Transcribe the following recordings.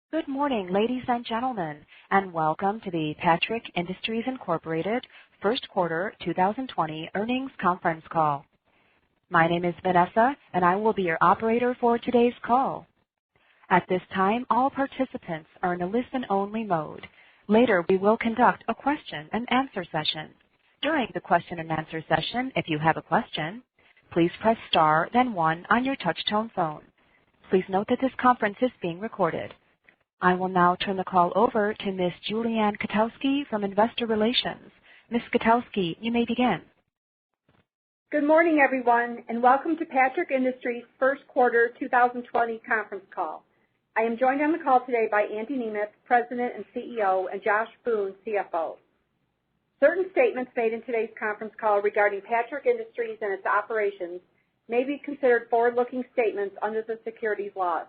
Good morning, ladies and gentlemen, and welcome to the Patrick Industries Incorporated First Quarter 2020 Earnings Conference Call. My name is Vanessa, and I will be your operator for today's call. At this time, all participants are in a listen-only mode. Later, we will conduct a question-and-answer session. During the question-and-answer session, if you have a question, please press star, then 1 on your touch-tone phone. Please note that this conference is being recorded. I will now turn the call over to Ms. Julianne Katowski from Investor Relations. Ms. Katowski, you may begin. Good morning, everyone, and welcome to Patrick Industries' First Quarter 2020 Conference Call. I am joined on the call today by Andy Nemeth, President and CEO, and Josh Boone, CFO. Certain statements made in today's conference call regarding Patrick Industries and its operations may be considered forward-looking statements under the securities laws.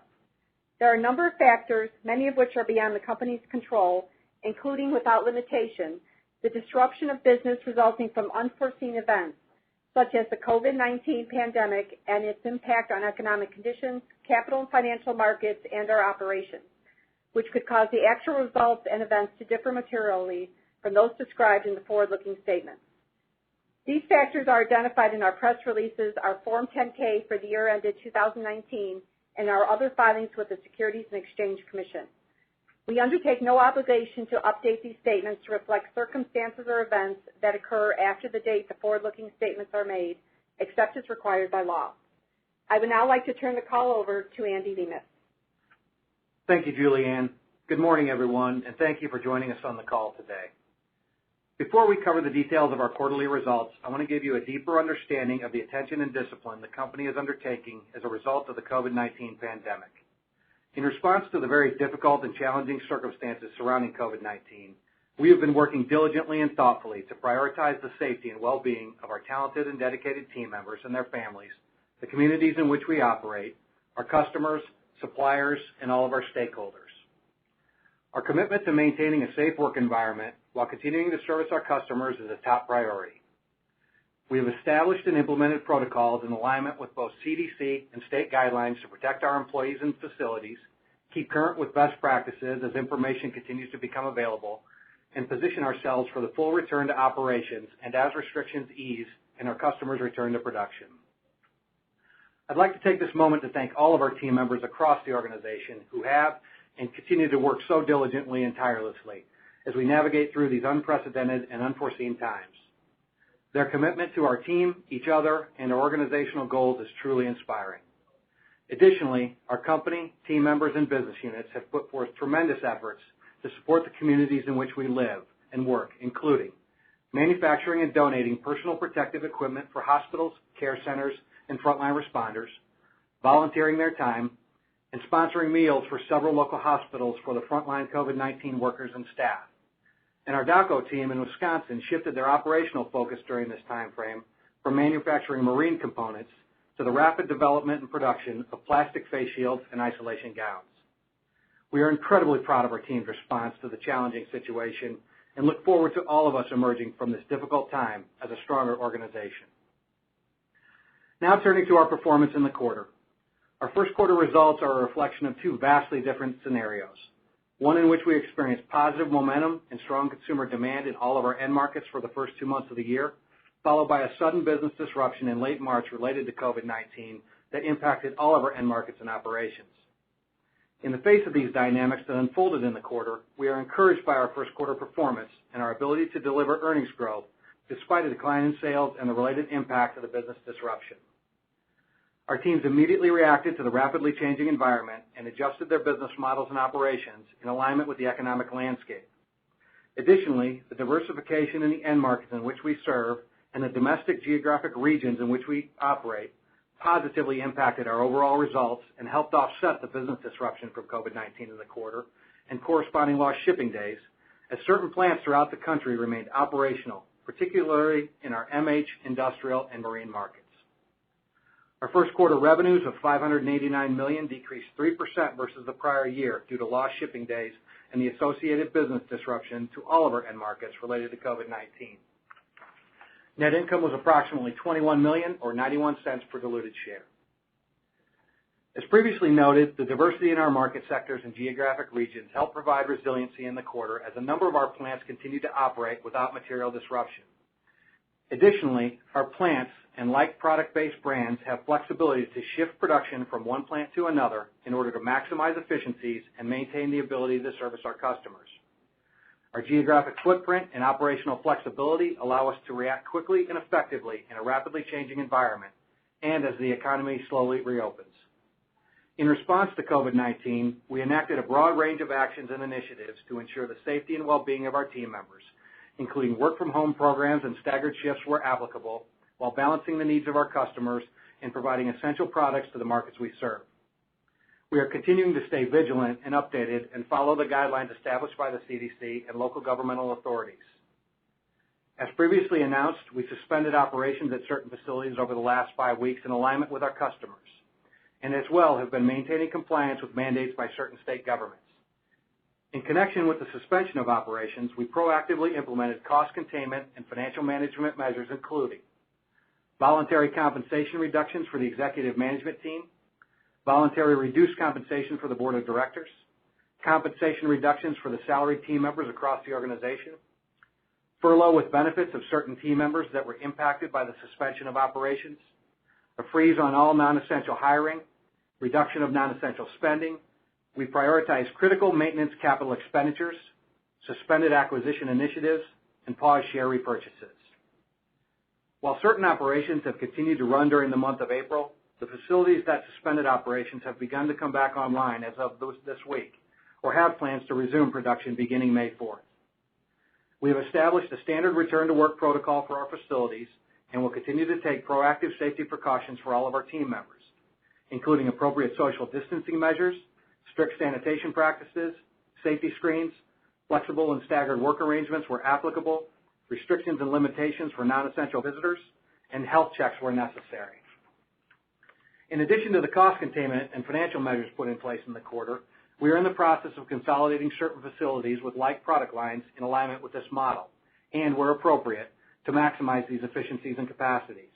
There are a number of factors, many of which are beyond the company's control, including without limitation, the disruption of business resulting from unforeseen events, such as the COVID-19 pandemic and its impact on economic conditions, capital and financial markets, and our operations, which could cause the actual results and events to differ materially from those described in the forward-looking statements. These factors are identified in our press releases, our Form 10-K for the year ended 2019, and our other filings with the Securities and Exchange Commission. We undertake no obligation to update these statements to reflect circumstances or events that occur after the date the forward-looking statements are made, except as required by law. I would now like to turn the call over to Andy Nemeth. Thank you, Julianne. Good morning, everyone, and thank you for joining us on the call today. Before we cover the details of our quarterly results, I want to give you a deeper understanding of the attention and discipline the company is undertaking as a result of the COVID-19 pandemic. In response to the very difficult and challenging circumstances surrounding COVID-19, we have been working diligently and thoughtfully to prioritize the safety and well-being of our talented and dedicated team members and their families, the communities in which we operate, our customers, suppliers, and all of our stakeholders. Our commitment to maintaining a safe work environment while continuing to service our customers is a top priority. We have established and implemented protocols in alignment with both CDC and state guidelines to protect our employees and facilities, keep current with best practices as information continues to become available, and position ourselves for the full return to operations and as restrictions ease and our customers return to production. I'd like to take this moment to thank all of our team members across the organization who have and continue to work so diligently and tirelessly as we navigate through these unprecedented and unforeseen times. Their commitment to our team, each other, and our organizational goals is truly inspiring. Additionally, our company, team members, and business units have put forth tremendous efforts to support the communities in which we live and work, including manufacturing and donating personal protective equipment for hospitals, care centers, and frontline responders, volunteering their time, and sponsoring meals for several local hospitals for the frontline COVID-19 workers and staff. And our DACO team in Wisconsin shifted their operational focus during this time frame from manufacturing marine components to the rapid development and production of plastic face shields and isolation gowns. We are incredibly proud of our team's response to the challenging situation and look forward to all of us emerging from this difficult time as a stronger organization. Now turning to our performance in the quarter. Our first quarter results are a reflection of two vastly different scenarios. One in which we experienced positive momentum and strong consumer demand in all of our end markets for the first 2 months of the year, followed by a sudden business disruption in late March related to COVID-19 that impacted all of our end markets and operations. In the face of these dynamics that unfolded in the quarter, we are encouraged by our first quarter performance and our ability to deliver earnings growth despite a decline in sales and the related impact of the business disruption. Our teams immediately reacted to the rapidly changing environment and adjusted their business models and operations in alignment with the economic landscape. Additionally, the diversification in the end markets in which we serve and the domestic geographic regions in which we operate positively impacted our overall results and helped offset the business disruption from COVID-19 in the quarter and corresponding lost shipping days, as certain plants throughout the country remained operational, particularly in our MH, industrial, and marine markets. Our first quarter revenues of $589 million decreased 3% versus the prior year due to lost shipping days and the associated business disruption to all of our end markets related to COVID-19. Net income was approximately $21 million or 91 cents per diluted share. As previously noted, the diversity in our market sectors and geographic regions helped provide resiliency in the quarter as a number of our plants continue to operate without material disruption. Additionally, our plants and like product-based brands have flexibility to shift production from one plant to another in order to maximize efficiencies and maintain the ability to service our customers. Our geographic footprint and operational flexibility allow us to react quickly and effectively in a rapidly changing environment and as the economy slowly reopens. In response to COVID-19, we enacted a broad range of actions and initiatives to ensure the safety and well-being of our team members, including work-from-home programs and staggered shifts where applicable, while balancing the needs of our customers and providing essential products to the markets we serve. We are continuing to stay vigilant and updated and follow the guidelines established by the CDC and local governmental authorities. As previously announced, we suspended operations at certain facilities over the last 5 weeks in alignment with our customers, and as well have been maintaining compliance with mandates by certain state governments. In connection with the suspension of operations, we proactively implemented cost containment and financial management measures, including voluntary compensation reductions for the executive management team, voluntary reduced compensation for the board of directors, compensation reductions for the salaried team members across the organization, furlough with benefits of certain team members that were impacted by the suspension of operations, a freeze on all non-essential hiring, reduction of non-essential spending. We prioritized critical maintenance capital expenditures, suspended acquisition initiatives, and paused share repurchases. While certain operations have continued to run during the month of April, the facilities that suspended operations have begun to come back online as of this week, or have plans to resume production beginning May 4th. We have established a standard return-to-work protocol for our facilities and will continue to take proactive safety precautions for all of our team members, including appropriate social distancing measures, strict sanitation practices, safety screens, flexible and staggered work arrangements where applicable, restrictions and limitations for non-essential visitors, and health checks where necessary. In addition to the cost containment and financial measures put in place in the quarter, we are in the process of consolidating certain facilities with like product lines in alignment with this model, and where appropriate, to maximize these efficiencies and capacities.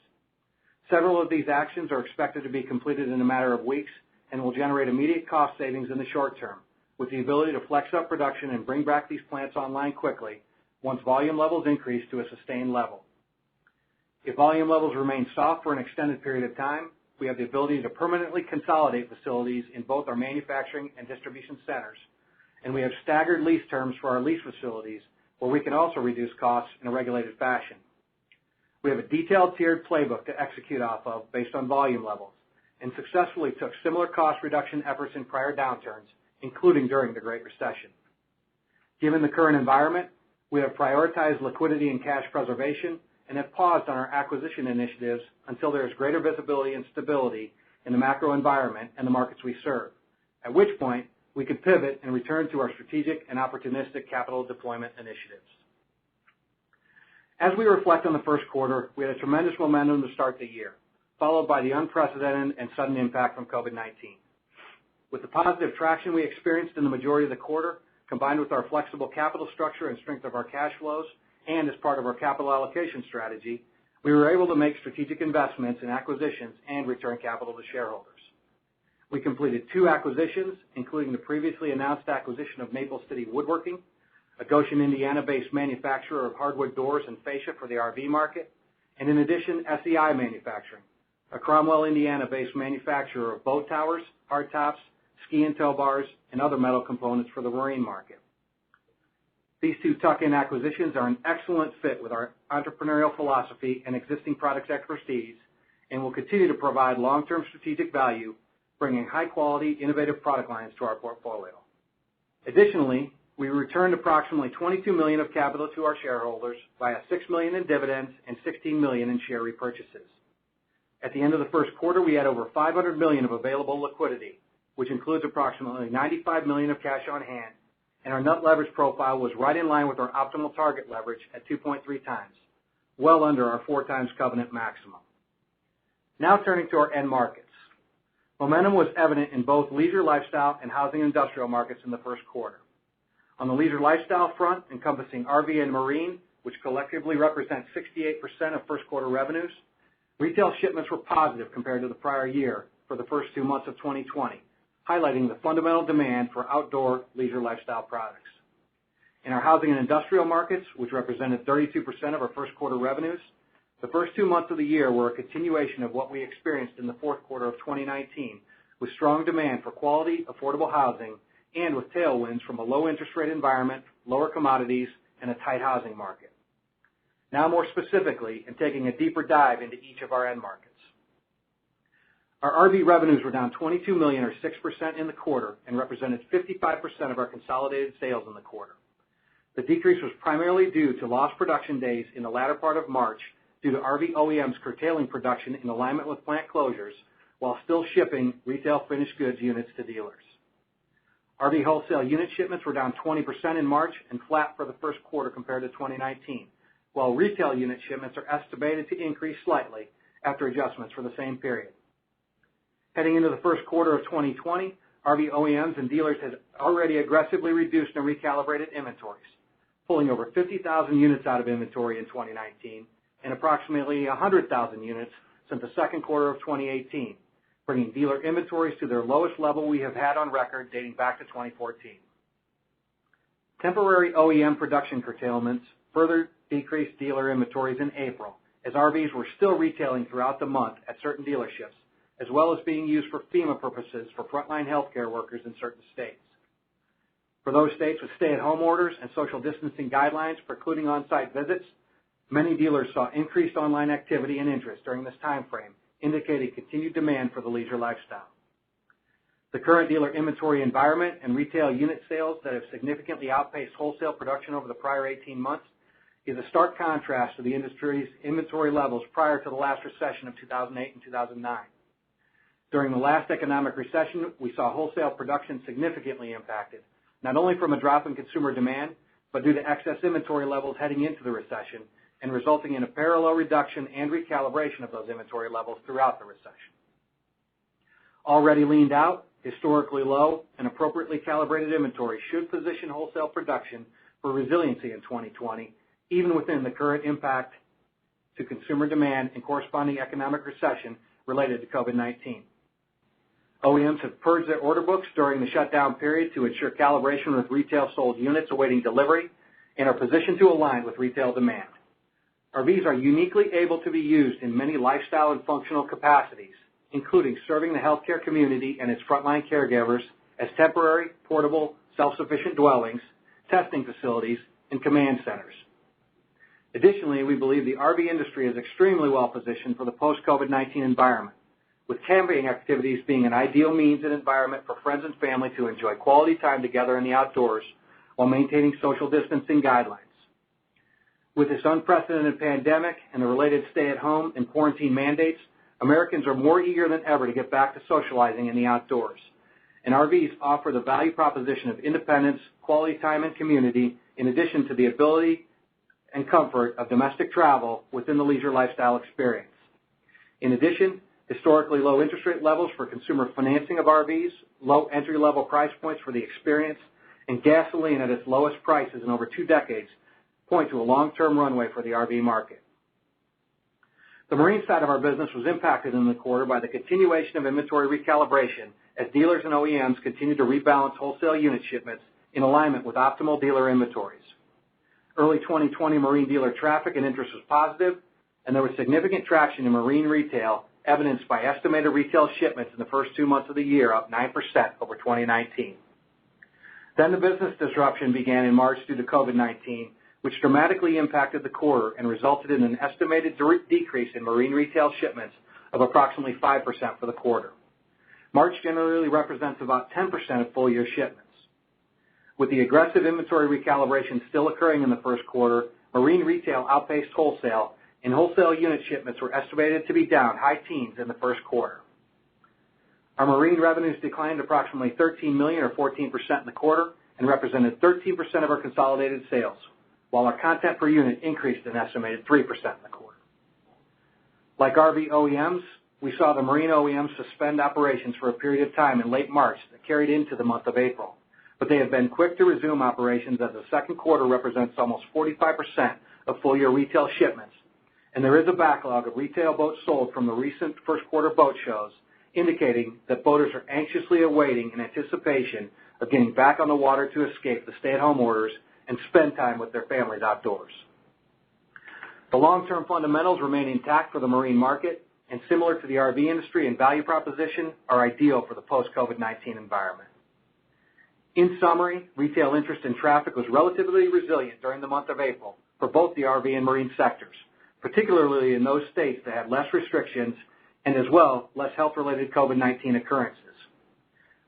Several of these actions are expected to be completed in a matter of weeks and will generate immediate cost savings in the short term, with the ability to flex up production and bring back these plants online quickly once volume levels increase to a sustained level. If volume levels remain soft for an extended period of time, we have the ability to permanently consolidate facilities in both our manufacturing and distribution centers, and we have staggered lease terms for our lease facilities where we can also reduce costs in a regulated fashion. We have a detailed tiered playbook to execute off of based on volume levels, and successfully took similar cost reduction efforts in prior downturns, including during the Great Recession. Given the current environment, we have prioritized liquidity and cash preservation and have paused on our acquisition initiatives until there is greater visibility and stability in the macro environment and the markets we serve, at which point we could pivot and return to our strategic and opportunistic capital deployment initiatives. As we reflect on the first quarter, we had a tremendous momentum to start the year, followed by the unprecedented and sudden impact from COVID-19. With the positive traction we experienced in the majority of the quarter, combined with our flexible capital structure and strength of our cash flows, and as part of our capital allocation strategy, we were able to make strategic investments in acquisitions and return capital to shareholders. We completed 2 acquisitions, including the previously announced acquisition of Maple City Woodworking, a Goshen, Indiana-based manufacturer of hardwood doors and fascia for the RV market, and in addition, SEI Manufacturing, a Cromwell, Indiana-based manufacturer of boat towers, hardtops, ski and tow bars, and other metal components for the marine market. These 2 tuck-in acquisitions are an excellent fit with our entrepreneurial philosophy and existing product expertise, and will continue to provide long-term strategic value, bringing high-quality, innovative product lines to our portfolio. Additionally, we returned approximately $22 million of capital to our shareholders via $6 million in dividends and $16 million in share repurchases. At the end of the first quarter, we had over $500 million of available liquidity, which includes approximately $95 million of cash on hand, and our net leverage profile was right in line with our optimal target leverage at 2.3 times, well under our 4 times covenant maximum. Now turning to our end markets. Momentum was evident in both leisure lifestyle and housing industrial markets in the first quarter. On the leisure lifestyle front, encompassing RV and marine, which collectively represent 68% of first quarter revenues, retail shipments were positive compared to the prior year, for the first 2 months of 2020, highlighting the fundamental demand for outdoor leisure lifestyle products. In our housing and industrial markets, which represented 32% of our first quarter revenues, the first 2 months of the year were a continuation of what we experienced in the fourth quarter of 2019, with strong demand for quality, affordable housing, and with tailwinds from a low interest rate environment, lower commodities, and a tight housing market. Now more specifically, and taking a deeper dive into each of our end markets. Our RV revenues were down $22 million or 6% in the quarter and represented 55% of our consolidated sales in the quarter. The decrease was primarily due to lost production days in the latter part of March due to RV OEMs curtailing production in alignment with plant closures while still shipping retail finished goods units to dealers. RV wholesale unit shipments were down 20% in March and flat for the first quarter compared to 2019, while retail unit shipments are estimated to increase slightly after adjustments for the same period. Heading into the first quarter of 2020, RV OEMs and dealers had already aggressively reduced and recalibrated inventories, pulling over 50,000 units out of inventory in 2019 and approximately 100,000 units since the second quarter of 2018, bringing dealer inventories to their lowest level we have had on record dating back to 2014. Temporary OEM production curtailments further decreased dealer inventories in April, as RVs were still retailing throughout the month at certain dealerships, as well as being used for FEMA purposes for frontline healthcare workers in certain states. For those states with stay-at-home orders and social distancing guidelines precluding on-site visits, many dealers saw increased online activity and interest during this time frame, indicating continued demand for the leisure lifestyle. The current dealer inventory environment and retail unit sales that have significantly outpaced wholesale production over the prior 18 months is a stark contrast to the industry's inventory levels prior to the last recession of 2008 and 2009. During the last economic recession, we saw wholesale production significantly impacted, not only from a drop in consumer demand, but due to excess inventory levels heading into the recession and resulting in a parallel reduction and recalibration of those inventory levels throughout the recession. Already leaned out, historically low, and appropriately calibrated inventory should position wholesale production for resiliency in 2020, even within the current impact to consumer demand and corresponding economic recession related to COVID-19. OEMs have purged their order books during the shutdown period to ensure calibration with retail sold units awaiting delivery and are positioned to align with retail demand. RVs are uniquely able to be used in many lifestyle and functional capacities, including serving the healthcare community and its frontline caregivers as temporary, portable, self-sufficient dwellings, testing facilities, and command centers. Additionally, we believe the RV industry is extremely well positioned for the post-COVID-19 environment, with camping activities being an ideal means and environment for friends and family to enjoy quality time together in the outdoors while maintaining social distancing guidelines. With this unprecedented pandemic and the related stay-at-home and quarantine mandates, Americans are more eager than ever to get back to socializing in the outdoors, and RVs offer the value proposition of independence, quality time, and community, in addition to the ability and comfort of domestic travel within the leisure lifestyle experience. In addition, historically low interest rate levels for consumer financing of RVs, low entry-level price points for the experience, and gasoline at its lowest prices in over 2 decades point to a long-term runway for the RV market. The marine side of our business was impacted in the quarter by the continuation of inventory recalibration as dealers and OEMs continue to rebalance wholesale unit shipments in alignment with optimal dealer inventories. Early 2020 marine dealer traffic and interest was positive, and there was significant traction in marine retail, evidenced by estimated retail shipments in the first 2 months of the year, up 9% over 2019. Then the business disruption began in March due to COVID-19, which dramatically impacted the quarter and resulted in an estimated decrease in marine retail shipments of approximately 5% for the quarter. March generally represents about 10% of full-year shipments. With the aggressive inventory recalibration still occurring in the first quarter, marine retail outpaced wholesale, and wholesale unit shipments were estimated to be down high teens in the first quarter. Our marine revenues declined approximately $13 million or 14% in the quarter and represented 13% of our consolidated sales, while our content per unit increased an estimated 3% in the quarter. Like RV OEMs, we saw the marine OEMs suspend operations for a period of time in late March that carried into the month of April, but they have been quick to resume operations as the second quarter represents almost 45% of full-year retail shipments, and there is a backlog of retail boats sold from the recent first quarter boat shows indicating that boaters are anxiously awaiting in anticipation of getting back on the water to escape the stay-at-home orders and spend time with their families outdoors. The long-term fundamentals remain intact for the marine market, and similar to the RV industry and value proposition, are ideal for the post-COVID-19 environment. In summary, retail interest and traffic was relatively resilient during the month of April for both the RV and marine sectors, particularly in those states that had less restrictions and as well less health-related COVID-19 occurrences.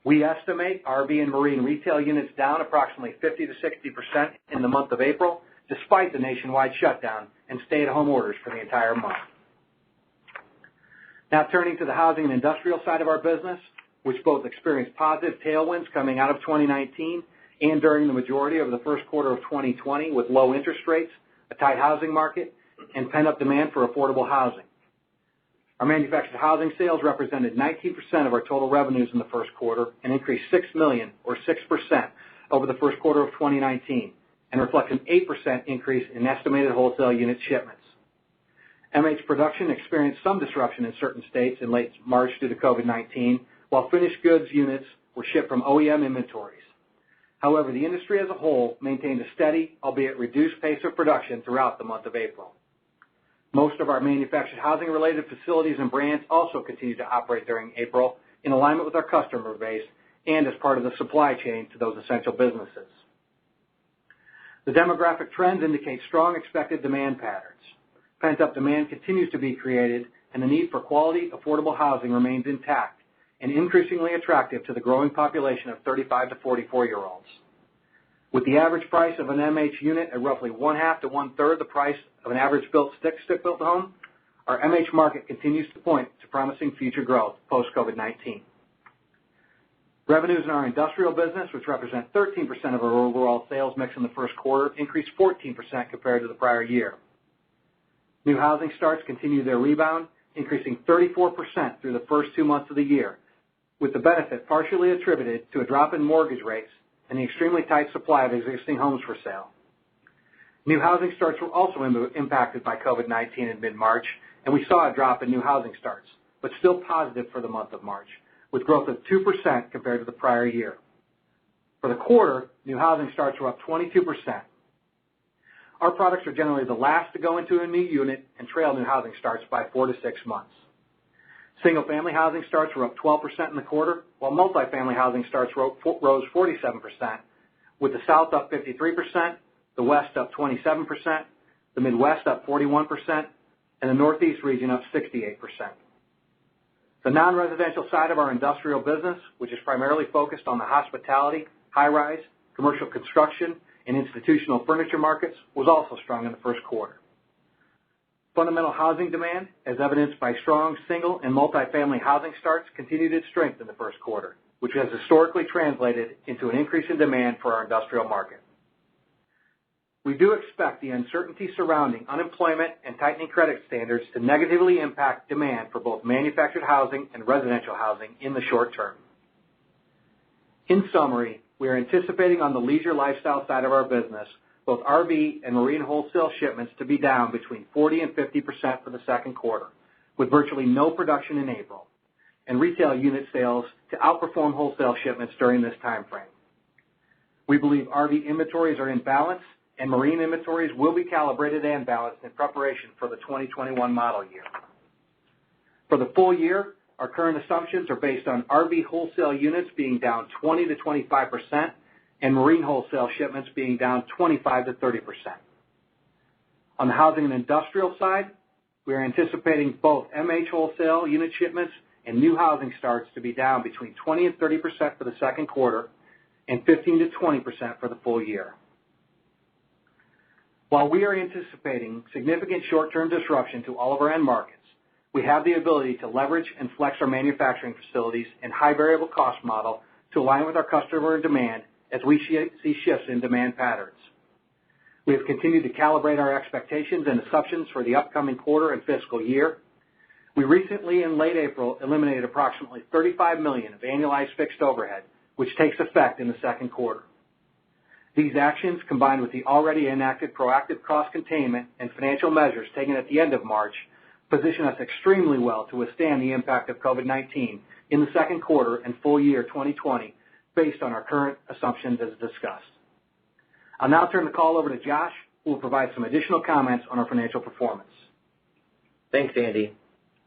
We estimate RV and marine retail units down approximately 50 to 60% in the month of April, despite the nationwide shutdown and stay-at-home orders for the entire month. Now turning to the housing and industrial side of our business, which both experienced positive tailwinds coming out of 2019 and during the majority of the first quarter of 2020 with low interest rates, a tight housing market, and pent-up demand for affordable housing. Our manufactured housing sales represented 19% of our total revenues in the first quarter and increased $6 million or 6% over the first quarter of 2019 and reflects an 8% increase in estimated wholesale unit shipments. MH production experienced some disruption in certain states in late March due to COVID-19, while finished goods units were shipped from OEM inventories. However, the industry as a whole maintained a steady, albeit reduced pace of production throughout the month of April. Most of our manufactured housing-related facilities and brands also continued to operate during April in alignment with our customer base and as part of the supply chain to those essential businesses. The demographic trends indicate strong expected demand patterns. Pent-up demand continues to be created, and the need for quality, affordable housing remains intact and increasingly attractive to the growing population of 35 to 44-year-olds. With the average price of an MH unit at roughly one-half to one-third the price of an average stick-built home, our MH market continues to point to promising future growth post-COVID-19. Revenues in our industrial business, which represent 13% of our overall sales mix in the first quarter, increased 14% compared to the prior year. New housing starts continue their rebound, increasing 34% through the first 2 months of the year, with the benefit partially attributed to a drop in mortgage rates and the extremely tight supply of existing homes for sale. New housing starts were also impacted by COVID-19 in mid-March, and we saw a drop in new housing starts, but still positive for the month of March, with growth of 2% compared to the prior year. For the quarter, new housing starts were up 22%. Our products are generally the last to go into a new unit and trail new housing starts by 4 to 6 months. Single-family housing starts were up 12% in the quarter, while multifamily housing starts rose 47%, with the South up 53%, the West up 27%, the Midwest up 41%, and the Northeast region up 68%. The non-residential side of our industrial business, which is primarily focused on the hospitality, high-rise, commercial construction, and institutional furniture markets, was also strong in the first quarter. Fundamental housing demand, as evidenced by strong single and multifamily housing starts, continued its strength in the first quarter, which has historically translated into an increase in demand for our industrial market. We do expect the uncertainty surrounding unemployment and tightening credit standards to negatively impact demand for both manufactured housing and residential housing in the short term. In summary, we are anticipating on the leisure lifestyle side of our business both RV and marine wholesale shipments to be down between 40 and 50% for the second quarter, with virtually no production in April, and retail unit sales to outperform wholesale shipments during this time frame. We believe RV inventories are in balance, and marine inventories will be calibrated and balanced in preparation for the 2021 model year. For the full year, our current assumptions are based on RV wholesale units being down 20 to 25%, and marine wholesale shipments being down 25 to 30%. On the housing and industrial side, we are anticipating both MH wholesale unit shipments and new housing starts to be down between 20 and 30% for the second quarter and 15 to 20% for the full year. While we are anticipating significant short-term disruption to all of our end markets, we have the ability to leverage and flex our manufacturing facilities and high variable cost model to align with our customer demand as we see shifts in demand patterns. We have continued to calibrate our expectations and assumptions for the upcoming quarter and fiscal year. We recently, in late April, eliminated approximately $35 million of annualized fixed overhead, which takes effect in the second quarter. These actions, combined with the already enacted proactive cost containment and financial measures taken at the end of March, position us extremely well to withstand the impact of COVID-19 in the second quarter and full year 2020 based on our current assumptions as discussed. I'll now turn the call over to Josh, who will provide some additional comments on our financial performance. Thanks, Andy.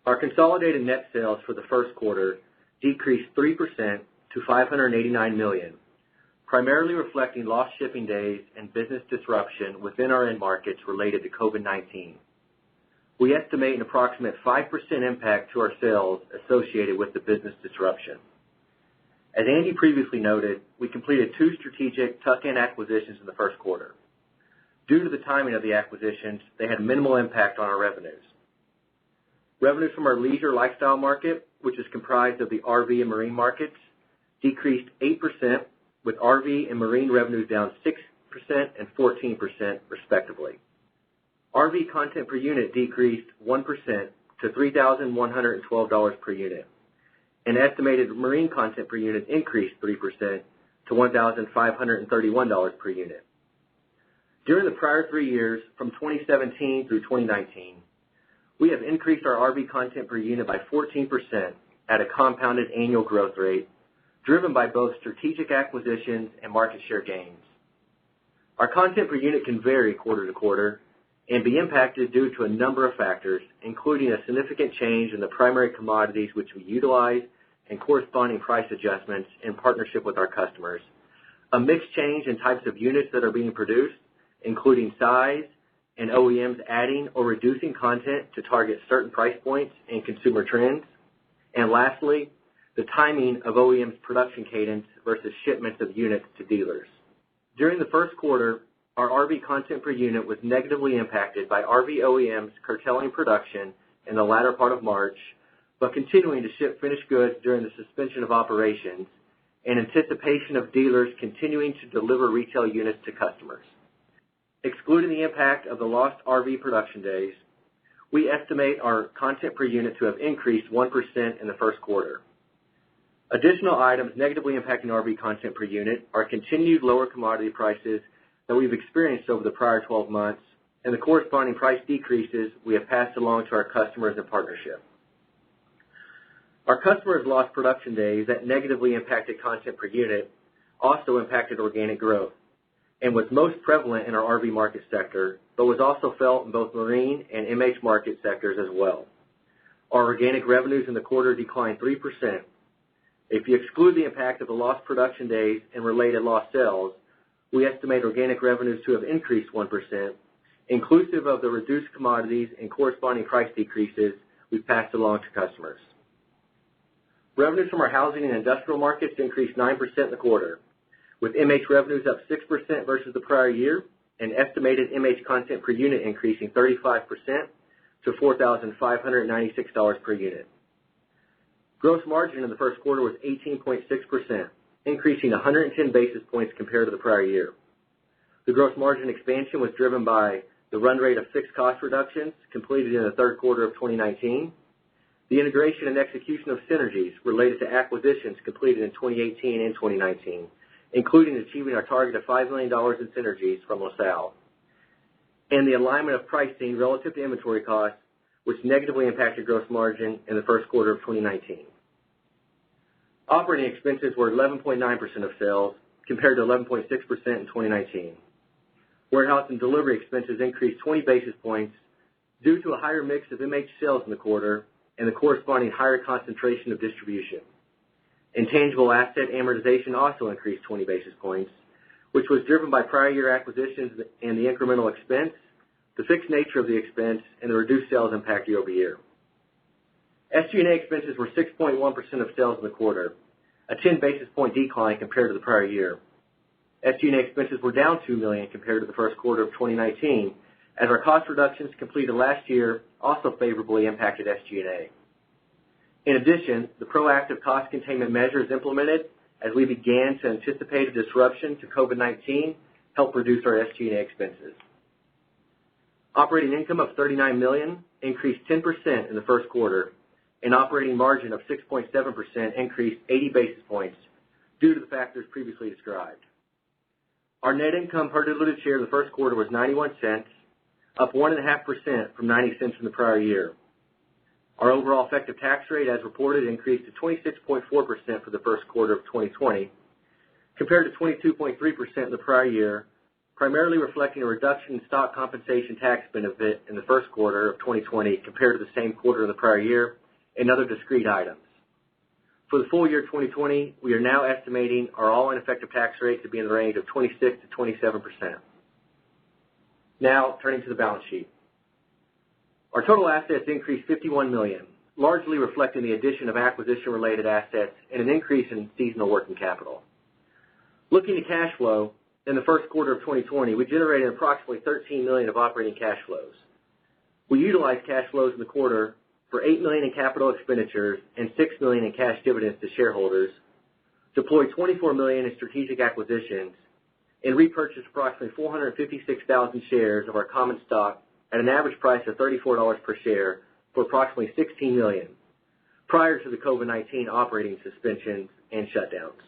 Our consolidated net sales for the first quarter decreased 3% to $589 million, primarily reflecting lost shipping days and business disruption within our end markets related to COVID-19. We estimate an approximate 5% impact to our sales associated with the business disruption. As Andy previously noted, we completed 2 strategic tuck-in acquisitions in the first quarter. Due to the timing of the acquisitions, they had minimal impact on our revenues. Revenues from our leisure lifestyle market, which is comprised of the RV and marine markets, decreased 8%, with RV and marine revenues down 6% and 14% respectively. RV content per unit decreased 1% to $3,112 per unit, and estimated marine content per unit increased 3% to $1,531 per unit. During the prior 3 years, from 2017 through 2019, we have increased our RV content per unit by 14% at a compounded annual growth rate, driven by both strategic acquisitions and market share gains. Our content per unit can vary quarter to quarter and be impacted due to a number of factors, including a significant change in the primary commodities which we utilize and corresponding price adjustments in partnership with our customers, a mixed change in types of units that are being produced, including size, and OEMs adding or reducing content to target certain price points and consumer trends, and lastly, the timing of OEM's production cadence versus shipments of units to dealers. During the first quarter, our RV content per unit was negatively impacted by RV OEMs curtailing production in the latter part of March, but continuing to ship finished goods during the suspension of operations in anticipation of dealers continuing to deliver retail units to customers. Excluding the impact of the lost RV production days, we estimate our content per unit to have increased 1% in the first quarter. Additional items negatively impacting RV content per unit are continued lower commodity prices that we've experienced over the prior 12 months and the corresponding price decreases we have passed along to our customers in partnership. Our customers' lost production days that negatively impacted content per unit also impacted organic growth and was most prevalent in our RV market sector, but was also felt in both marine and MH market sectors as well. Our organic revenues in the quarter declined 3%. If you exclude the impact of the lost production days and related lost sales, we estimate organic revenues to have increased 1%, inclusive of the reduced commodities and corresponding price decreases we've passed along to customers. Revenues from our housing and industrial markets increased 9% in the quarter, with MH revenues up 6% versus the prior year and estimated MH content per unit increasing 35% to $4,596 per unit. Gross margin in the first quarter was 18.6%, increasing 110 basis points compared to the prior year. The gross margin expansion was driven by the run rate of fixed cost reductions completed in the third quarter of 2019, the integration and execution of synergies related to acquisitions completed in 2018 and 2019, including achieving our target of $5 million in synergies from LaSalle, and the alignment of pricing relative to inventory costs, which negatively impacted gross margin in the first quarter of 2019. Operating expenses were 11.9% of sales compared to 11.6% in 2019. Warehouse and delivery expenses increased 20 basis points due to a higher mix of MH sales in the quarter and the corresponding higher concentration of distribution. Intangible asset amortization also increased 20 basis points, which was driven by prior year acquisitions and the incremental expense, the fixed nature of the expense, and the reduced sales impact year over year. SG&A expenses were 6.1% of sales in the quarter, a 10 basis point decline compared to the prior year. SG&A expenses were down $2 million compared to the first quarter of 2019, as our cost reductions completed last year also favorably impacted SG&A. In addition, the proactive cost containment measures implemented as we began to anticipate a disruption to COVID-19 helped reduce our SG&A expenses. Operating income of $39 million increased 10% in the first quarter, and operating margin of 6.7% increased 80 basis points due to the factors previously described. Our net income per diluted share in the first quarter was 91 cents, up 1.5% from 90 cents in the prior year. Our overall effective tax rate, as reported, increased to 26.4% for the first quarter of 2020, compared to 22.3% in the prior year, primarily reflecting a reduction in stock compensation tax benefit in the first quarter of 2020 compared to the same quarter of the prior year and other discrete items. For the full year 2020, we are now estimating our all-in effective tax rate to be in the range of 26 to 27%. Now, turning to the balance sheet. Our total assets increased $51 million, largely reflecting the addition of acquisition-related assets and an increase in seasonal working capital. Looking at cash flow, in the first quarter of 2020, we generated approximately $13 million of operating cash flows. We utilized cash flows in the quarter for $8 million in capital expenditures and $6 million in cash dividends to shareholders, deployed $24 million in strategic acquisitions, and repurchased approximately 456,000 shares of our common stock at an average price of $34 per share for approximately $16 million, prior to the COVID-19 operating suspensions and shutdowns.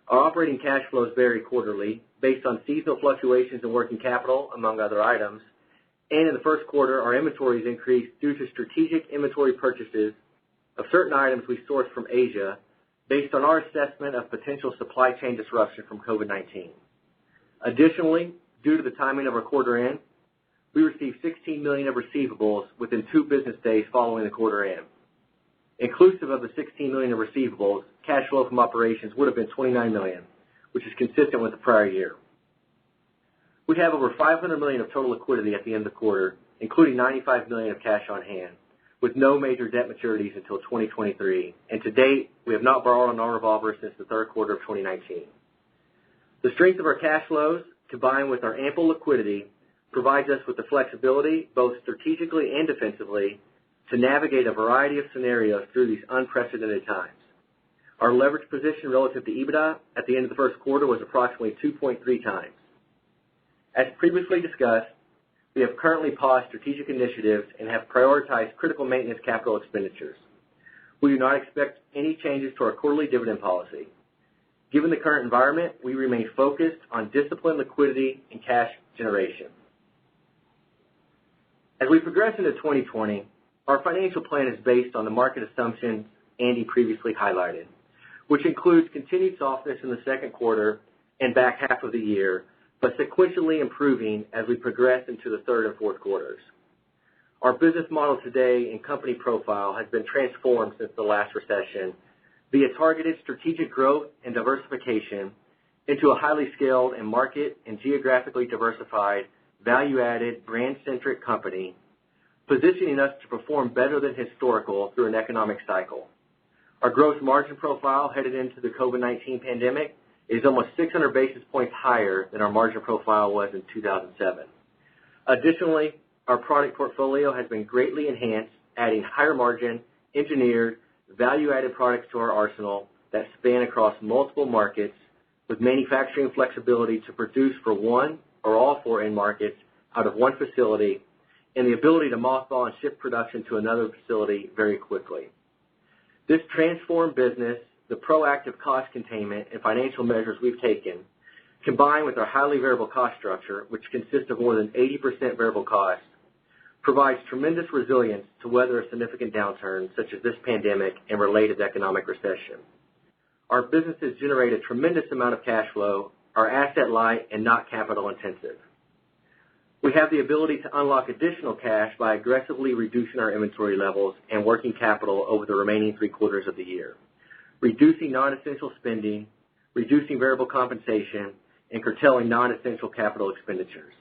Our operating cash flows vary quarterly based on seasonal fluctuations in working capital, among other items, and in the first quarter, our inventories increased due to strategic inventory purchases of certain items we sourced from Asia based on our assessment of potential supply chain disruption from COVID-19. Additionally, due to the timing of our quarter end, we received $16 million of receivables within 2 business days following the quarter end. Inclusive of the $16 million of receivables, cash flow from operations would have been $29 million, which is consistent with the prior year. We have over $500 million of total liquidity at the end of the quarter, including $95 million of cash on hand, with no major debt maturities until 2023. And to date, we have not borrowed on our revolver since the third quarter of 2019. The strength of our cash flows, combined with our ample liquidity, provides us with the flexibility, both strategically and defensively, to navigate a variety of scenarios through these unprecedented times. Our leverage position relative to EBITDA at the end of the first quarter was approximately 2.3 times. As previously discussed, we have currently paused strategic initiatives and have prioritized critical maintenance capital expenditures. We do not expect any changes to our quarterly dividend policy. Given the current environment, we remain focused on disciplined liquidity and cash generation. As we progress into 2020, our financial plan is based on the market assumptions Andy previously highlighted, which includes continued softness in the second quarter and back half of the year, but sequentially improving as we progress into the third and fourth quarters. Our business model today and company profile has been transformed since the last recession via targeted strategic growth and diversification into a highly scaled and market and geographically diversified, value-added, brand-centric company, positioning us to perform better than historical through an economic cycle. Our gross margin profile headed into the COVID-19 pandemic is almost 600 basis points higher than our margin profile was in 2007. Additionally, our product portfolio has been greatly enhanced, adding higher margin, engineered, value-added products to our arsenal that span across multiple markets with manufacturing flexibility to produce for one or all 4 end markets out of one facility and the ability to mothball and shift production to another facility very quickly. This transformed business, the proactive cost containment and financial measures we've taken, combined with our highly variable cost structure, which consists of more than 80% variable cost, provides tremendous resilience to weather a significant downturn such as this pandemic and related economic recession. Our businesses generate a tremendous amount of cash flow, are asset light and not capital intensive. We have the ability to unlock additional cash by aggressively reducing our inventory levels and working capital over the remaining 3 quarters of the year, reducing non-essential spending, reducing variable compensation, and curtailing non-essential capital expenditures.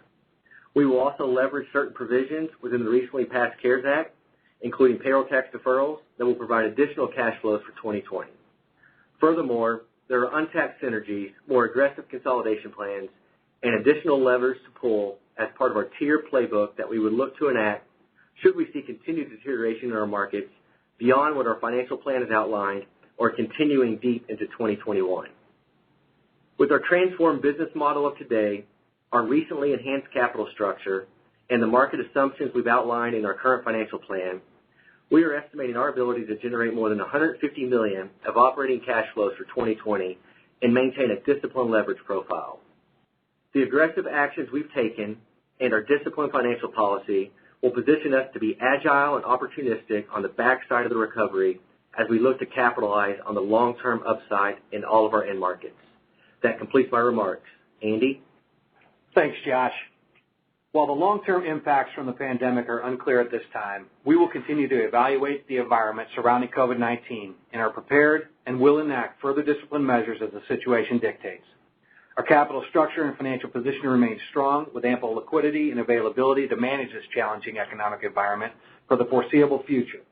We will also leverage certain provisions within the recently passed CARES Act, including payroll tax deferrals, that will provide additional cash flows for 2020. Furthermore, there are untapped synergies, more aggressive consolidation plans, and additional levers to pull as part of our tier playbook that we would look to enact should we see continued deterioration in our markets beyond what our financial plan has outlined or continuing deep into 2021. With our transformed business model of today, our recently enhanced capital structure, and the market assumptions we've outlined in our current financial plan, we are estimating our ability to generate more than $150 million of operating cash flows for 2020 and maintain a disciplined leverage profile. The aggressive actions we've taken and our disciplined financial policy will position us to be agile and opportunistic on the backside of the recovery as we look to capitalize on the long-term upside in all of our end markets. That completes my remarks. Andy? Thanks, Josh. While the long-term impacts from the pandemic are unclear at this time, we will continue to evaluate the environment surrounding COVID-19 and are prepared and will enact further discipline measures as the situation dictates. Our capital structure and financial position remains strong with ample liquidity and availability to manage this challenging economic environment for the foreseeable future,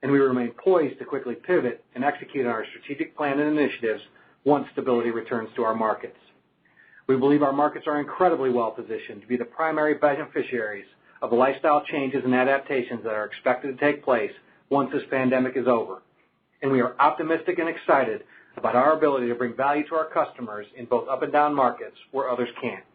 and we remain poised to quickly pivot and execute on our strategic plan and initiatives once stability returns to our markets. We believe our markets are incredibly well positioned to be the primary beneficiaries of the lifestyle changes and adaptations that are expected to take place once this pandemic is over. And we are optimistic and excited about our ability to bring value to our customers in both up and down markets where others can't.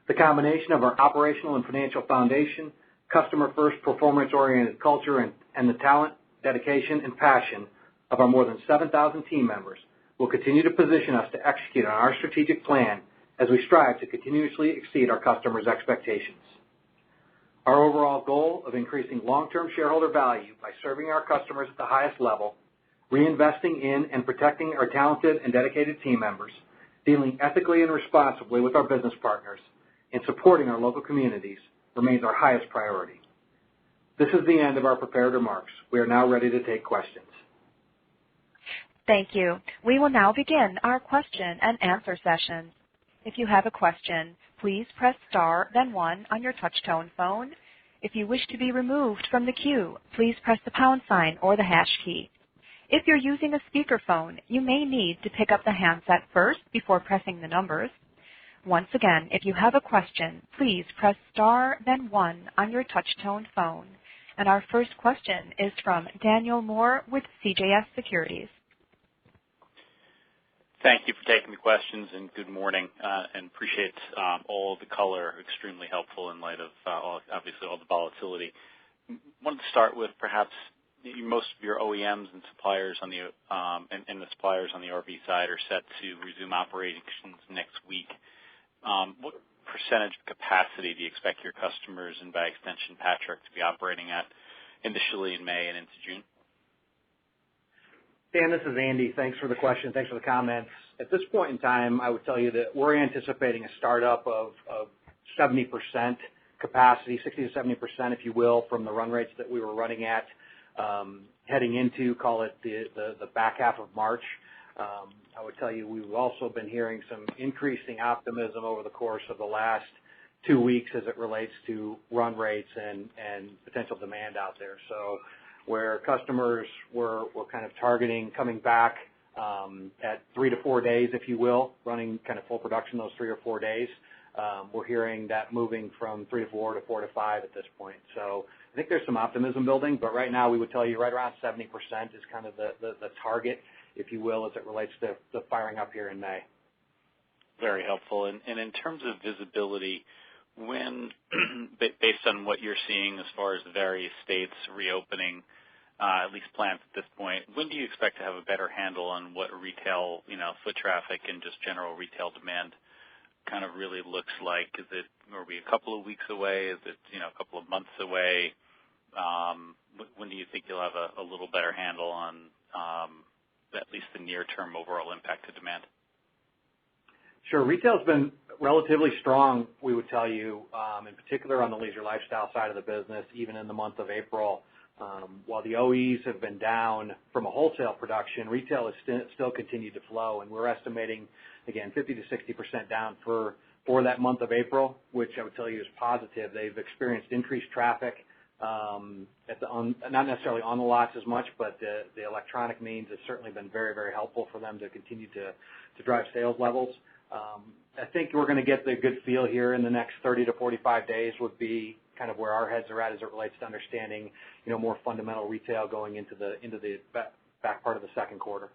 The combination of our operational and financial foundation, customer-first, performance-oriented culture, and the talent, dedication, and passion of our more than 7,000 team members will continue to position us to execute on our strategic plan as we strive to continuously exceed our customers' expectations. Our overall goal of increasing long-term shareholder value by serving our customers at the highest level, reinvesting in and protecting our talented and dedicated team members, dealing ethically and responsibly with our business partners, and supporting our local communities remains our highest priority. This is the end of our prepared remarks. We are now ready to take questions. Thank you. We will now begin our question and answer session. If you have a question, please press star, then 1 on your touch-tone phone. If you wish to be removed from the queue, please press the pound sign or the hash key. If you're using a speakerphone, you may need to pick up the handset first before pressing the numbers. Once again, if you have a question, please press star, then 1 on your touch-tone phone. And our first question is from Daniel Moore with CJS Securities. Thank you for taking the questions, and good morning, and appreciate all the color, extremely helpful in light of obviously all the volatility. Wanted to start with perhaps most of your OEMs and suppliers on the and the suppliers on the RV side are set to resume operations next week. What percentage of capacity do you expect your customers and by extension Patrick to be operating at initially in May and into June? Dan, this is Andy. Thanks for the question. Thanks for the comments. At this point in time, I would tell you that we're anticipating a startup of 70% capacity, 60 to 70%, if you will, from the run rates that we were running at heading into, call it, the back half of March. I would tell you we've also been hearing some increasing optimism over the course of the last 2 weeks as it relates to run rates and potential demand out there. So where customers were kind of targeting coming back at 3 to 4 days, if you will, running kind of full production those 3 or 4 days, we're hearing that moving from 3 to 4 to 4 to 5 at this point. So I think there's some optimism building, but right now we would tell you right around 70% is kind of the target, if you will, as it relates to the firing up here in May. Very helpful. And in terms of visibility, when, based on what you're seeing as far as the various states reopening, at least plants at this point, when do you expect to have a better handle on what retail, foot traffic and just general retail demand kind of really looks like? Are we a couple of weeks away? Is it, a couple of months away? When do you think you'll have a little better handle on at least the near-term overall impact to demand? Sure. Retail's been relatively strong, we would tell you, in particular on the leisure lifestyle side of the business, even in the month of April. While the OEs have been down from a wholesale production, retail has still continued to flow, and we're estimating, again, 50 to 60% down for that month of April, which I would tell you is positive. They've experienced increased traffic, not necessarily on the lots as much, but the electronic means has certainly been very, very helpful for them to continue to drive sales levels. I think we're going to get the good feel here in the next 30 to 45 days would be kind of where our heads are at as it relates to understanding, more fundamental retail going into the back part of the second quarter.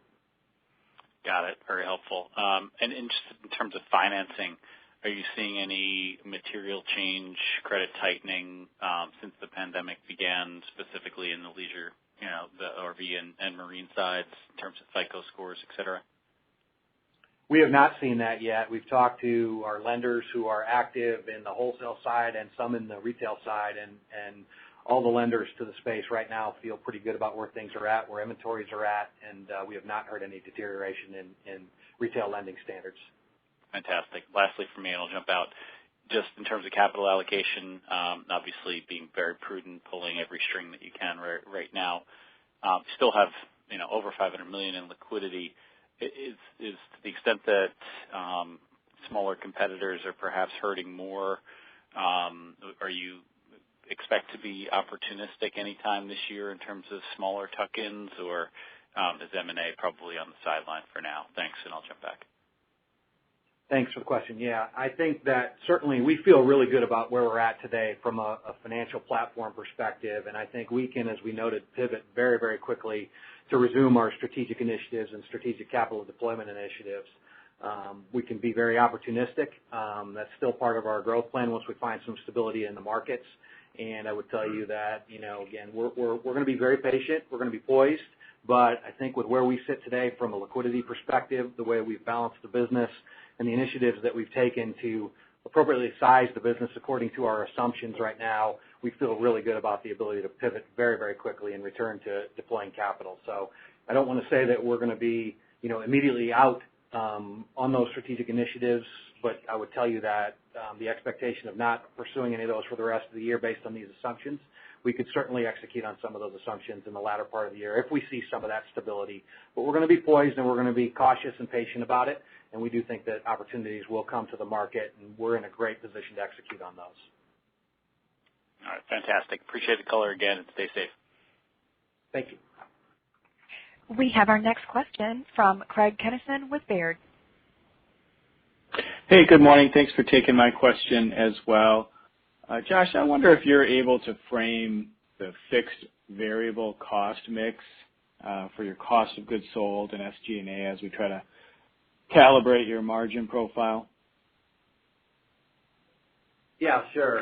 Got it. Very helpful. And just in terms of financing, are you seeing any material change, credit tightening since the pandemic began, specifically in the leisure, the RV and marine sides in terms of FICO scores, et cetera? We have not seen that yet. We've talked to our lenders who are active in the wholesale side and some in the retail side, and all the lenders to the space right now feel pretty good about where things are at, where inventories are at, and we have not heard any deterioration in retail lending standards. Fantastic. Lastly for me, and I'll jump out, just in terms of capital allocation, obviously being very prudent, pulling every string that you can right now. Still have over $500 million in liquidity. Is to the extent that smaller competitors are perhaps hurting more, are you expect to be opportunistic anytime this year in terms of smaller tuck-ins, or is M&A probably on the sideline for now? Thanks, and I'll jump back. Thanks for the question. Yeah, I think that certainly we feel really good about where we're at today from a financial platform perspective, and I think we can, as we noted, pivot very, very quickly to resume our strategic initiatives and strategic capital deployment initiatives. We can be very opportunistic. That's still part of our growth plan once we find some stability in the markets. And I would tell you that, again, we're going to be very patient. We're going to be poised. But I think with where we sit today from a liquidity perspective, the way we've balanced the business, and the initiatives that we've taken to appropriately size the business according to our assumptions right now, we feel really good about the ability to pivot very, very quickly and return to deploying capital. So I don't want to say that we're going to be, immediately out on those strategic initiatives, but I would tell you that the expectation of not pursuing any of those for the rest of the year based on these assumptions, we could certainly execute on some of those assumptions in the latter part of the year if we see some of that stability. But we're going to be poised and we're going to be cautious and patient about it, and we do think that opportunities will come to the market, and we're in a great position to execute on those. All right, fantastic. Appreciate the color again, and stay safe. Thank you. We have our next question from Craig Kennison with Baird. Hey, good morning. Thanks for taking my question as well. Josh, I wonder if you're able to frame the fixed variable cost mix for your cost of goods sold and SG&A as we try to calibrate your margin profile. Yeah, sure.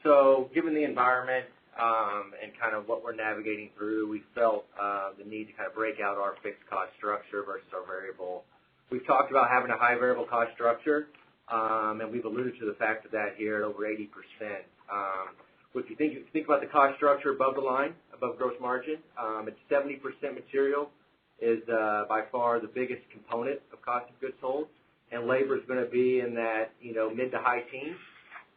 So given the environment and kind of what we're navigating through, we felt the need to kind of break out our fixed cost structure versus our variable. We've talked about having a high variable cost structure, and we've alluded to the fact of that here at over 80%. If you think about the cost structure above the line, above gross margin, it's 70% material is by far the biggest component of cost of goods sold, and labor is going to be in that mid to high teens,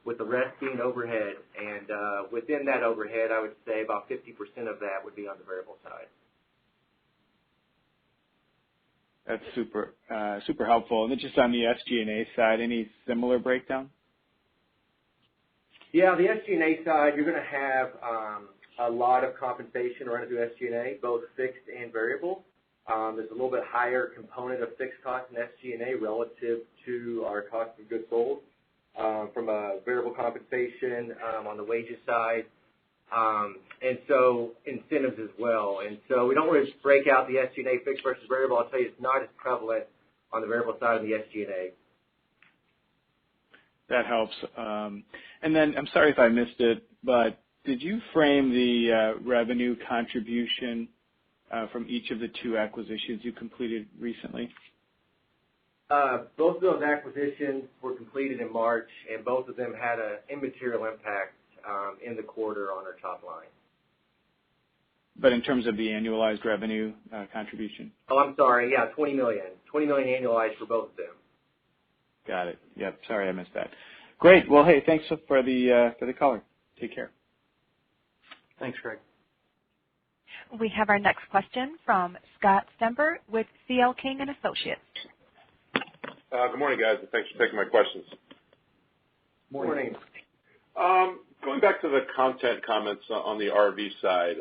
with the rest being overhead. And within that overhead, I would say about 50% of that would be on the variable side. That's super helpful. And then just on the SG&A side, any similar breakdown? Yeah, the SG&A side, you're going to have a lot of compensation running through SG&A, both fixed and variable. There's a little bit higher component of fixed cost in SG&A relative to our cost of goods sold from a variable compensation on the wages side, and so incentives as well. And so we don't really break out the SG&A fixed versus variable. I'll tell you it's not as prevalent on the variable side of the SG&A. That helps. And then I'm sorry if I missed it, but did you frame the revenue contribution from each of the two acquisitions you completed recently? Both of those acquisitions were completed in March, and both of them had an immaterial impact in the quarter on our top line. But in terms of the annualized revenue contribution? Oh, I'm sorry. Yeah, $20 million. $20 million annualized for both of them. Got it. Yep. Sorry I missed that. Great. Well, hey, thanks for the color. Take care. Thanks, Craig. We have our next question from Scott Stember with C.L. King & Associates. Good morning, guys, and thanks for taking my questions. Morning. Going back to the content comments on the RV side,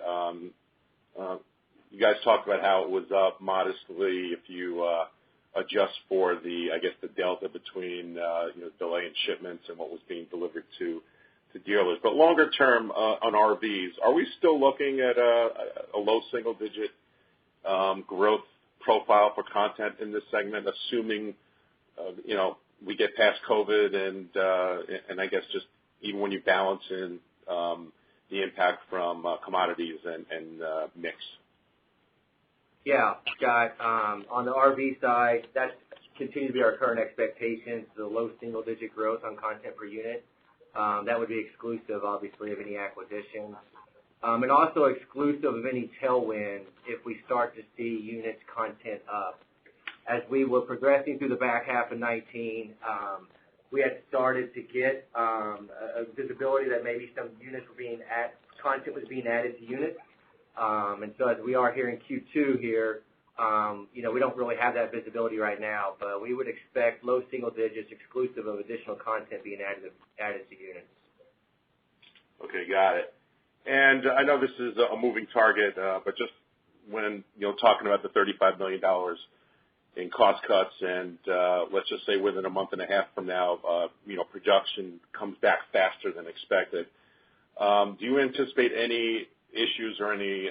you guys talked about how it was up modestly if you adjust for the delta between delay in shipments and what was being delivered to dealers. But longer term on RVs, are we still looking at a low single-digit growth profile for content in this segment, assuming we get past COVID and I guess just even when you balance in the impact from commodities and mix? Yeah, Scott. On the RV side, that's continue to be our current expectations, the low single-digit growth on content per unit. That would be exclusive, obviously, of any acquisitions. And also exclusive of any tailwind if we start to see units content up. As we were progressing through the back half of 2019, we had started to get a visibility that maybe some units were content was being added to units. And so as we are here in Q2 here, we don't really have that visibility right now, but we would expect low single digits exclusive of additional content being added to units. Okay, got it. And I know this is a moving target, but just when, talking about the $35 million in cost cuts and let's just say within a month and a half from now, production comes back faster than expected. Do you anticipate any issues or any,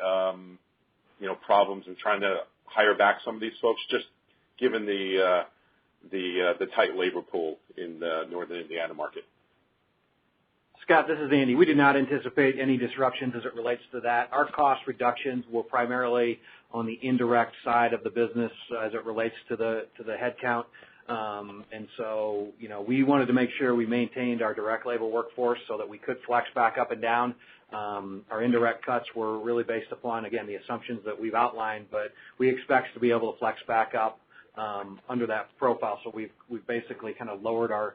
problems in trying to hire back some of these folks, just given the tight labor pool in the northern Indiana market? Scott, this is Andy. We do not anticipate any disruptions as it relates to that. Our cost reductions were primarily on the indirect side of the business as it relates to the headcount. And so, we wanted to make sure we maintained our direct labor workforce so that we could flex back up and down. Our indirect cuts were really based upon, again, the assumptions that we've outlined, but we expect to be able to flex back up under that profile. So we've basically kind of lowered our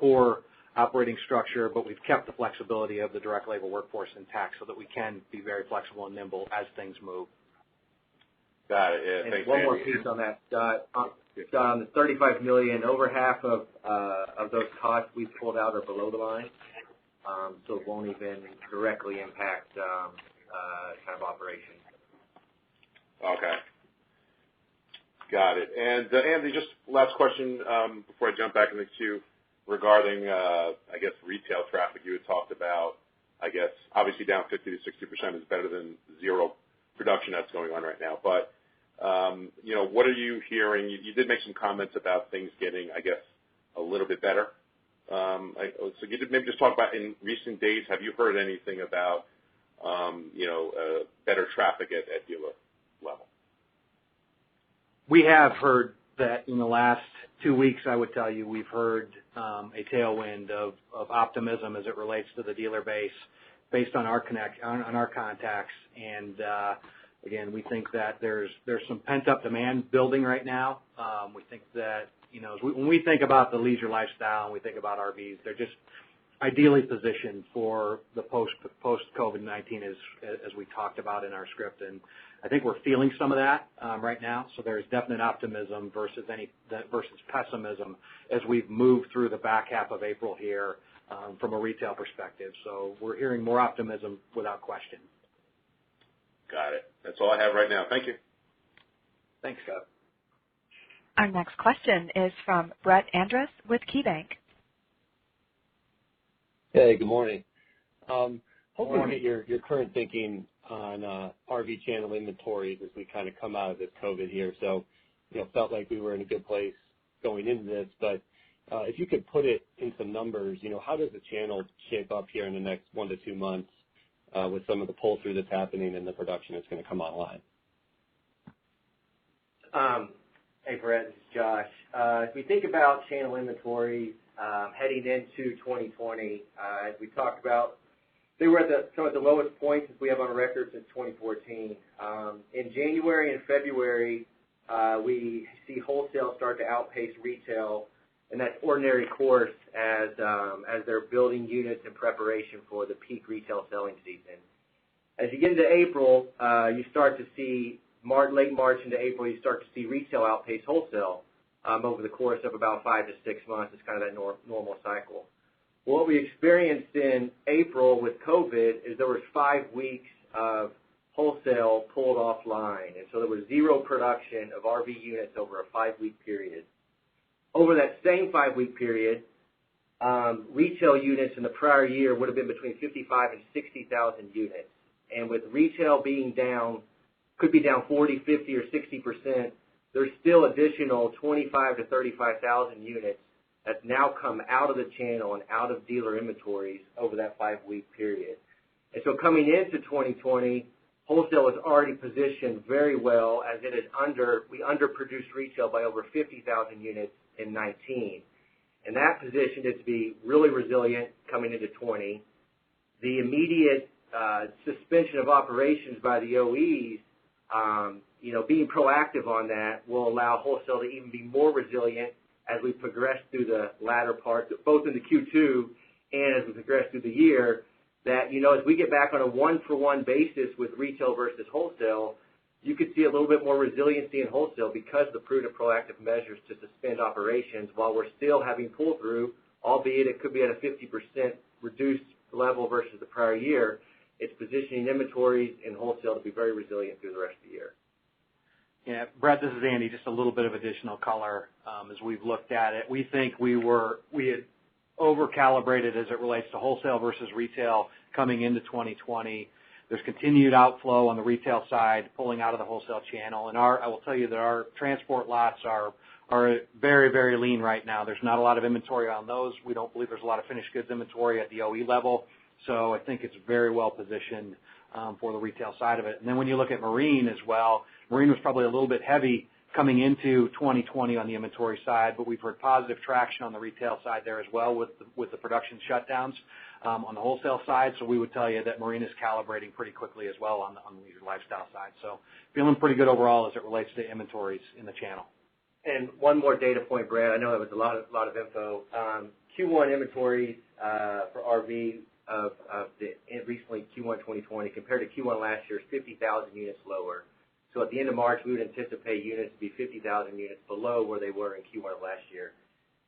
core operating structure, but we've kept the flexibility of the direct labor workforce intact so that we can be very flexible and nimble as things move. Got it. Yeah, thanks, one more piece on that, Scott. On the $35 million, over half of those costs we pulled out are below the line, so it won't even directly impact kind of operations. Okay. Got it. And Andy, just last question before I jump back in the queue regarding, retail traffic. You had talked about, obviously down 50 to 60% is better than zero production that's going on right now. But, what are you hearing? You did make some comments about things getting, a little bit better. So you did maybe just talk about in recent days, have you heard anything about, better traffic at dealer level? We have heard that in the last 2 weeks. I would tell you we've heard a tailwind of optimism as it relates to the dealer base based on our contacts. And again, we think that there's some pent-up demand building right now. We think that, when we think about the leisure lifestyle and we think about RVs, they're just ideally positioned for the post-COVID-19 as we talked about in our script. And I think we're feeling some of that right now. So there's definite optimism versus pessimism as we've moved through the back half of April here from a retail perspective. So we're hearing more optimism without question. Got it. That's all I have right now. Thank you. Thanks, Scott. Our next question is from Brett Andress with KeyBank. Hey, good morning. Hoping to get your current thinking on RV channel inventories as we kind of come out of this COVID here. So, felt like we were in a good place going into this, but if you could put it in some numbers, how does the channel shape up here in the next 1 to 2 months with some of the pull-through that's happening and the production that's going to come online? Hey, Brett, this is Josh. If we think about channel inventories heading into 2020, as we talked about, they were at some of the lowest points as we have on record since 2014. In January and February, we see wholesale start to outpace retail, and that's ordinary course as they're building units in preparation for the peak retail selling season. As you get into April, you start to see late March into April, you start to see retail outpace wholesale over the course of about 5 to 6 months. It's kind of that normal cycle. What we experienced in April with COVID is there was 5 weeks of wholesale pulled offline, and so there was zero production of RV units over a 5-week period. Over that same 5-week period, retail units in the prior year would have been between 55,000 and 60,000 units, and with retail being down, could be down 40, 50, or 60%, there's still additional 25,000 to 35,000 units that's now come out of the channel and out of dealer inventories over that 5-week period. And so coming into 2020, wholesale is already positioned very well as we underproduced retail by over 50,000 units in 19. And that positioned it to be really resilient coming into 20. The immediate suspension of operations by the OEs, being proactive on that will allow wholesale to even be more resilient as we progress through the latter part, both in the Q2 and as we progress through the year, that, as we get back on a one-for-one basis with retail versus wholesale, you could see a little bit more resiliency in wholesale because of the prudent proactive measures to suspend operations while we're still having pull-through, albeit it could be at a 50% reduced level versus the prior year. It's positioning inventories in wholesale to be very resilient through the rest of the year. Yeah, Brett, this is Andy. Just a little bit of additional color as we've looked at it. We think we had over-calibrated as it relates to wholesale versus retail coming into 2020. There's continued outflow on the retail side, pulling out of the wholesale channel. And I will tell you that our transport lots are very, very lean right now. There's not a lot of inventory on those. We don't believe there's a lot of finished goods inventory at the OE level. So I think it's very well positioned for the retail side of it. And then when you look at marine as well, marine was probably a little bit heavy coming into 2020 on the inventory side, but we've heard positive traction on the retail side there as well with the production shutdowns on the wholesale side. So we would tell you that marine is calibrating pretty quickly as well on the leisure lifestyle side. So feeling pretty good overall as it relates to inventories in the channel. And one more data point, Brad. I know that was a lot of info. Q1 inventories for RV of recently Q1 2020 compared to Q1 last year is 50,000 units lower. So at the end of March, we would anticipate units to be 50,000 units below where they were in Q1 of last year.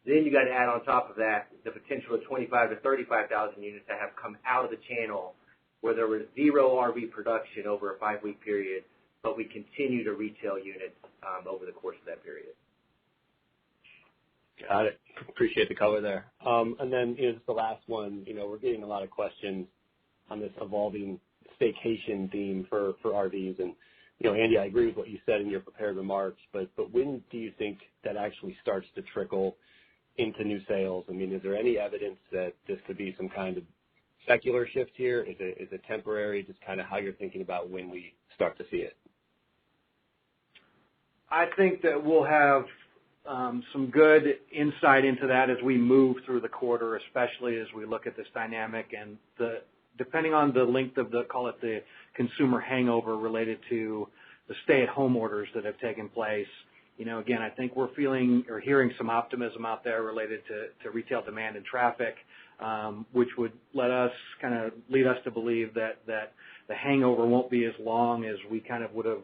Then you got to add on top of that the potential of 25,000 to 35,000 units that have come out of the channel where there was zero RV production over a 5-week period, but we continue to retail units over the course of that period. Got it. Appreciate the color there. And then just the last one, we're getting a lot of questions on this evolving staycation theme for RVs. And, Andy, I agree with what you said in your prepared remarks, but when do you think that actually starts to trickle into new sales? I mean, is there any evidence that this could be some kind of secular shift here? Is it temporary? Just kind of how you're thinking about when we start to see it. I think that we'll have some good insight into that as we move through the quarter, especially as we look at this dynamic and depending on the length of the consumer hangover related to the stay-at-home orders that have taken place. Again, I think we're feeling or hearing some optimism out there related to retail demand and traffic, which would lead us to believe that the hangover won't be as long as we kind of would have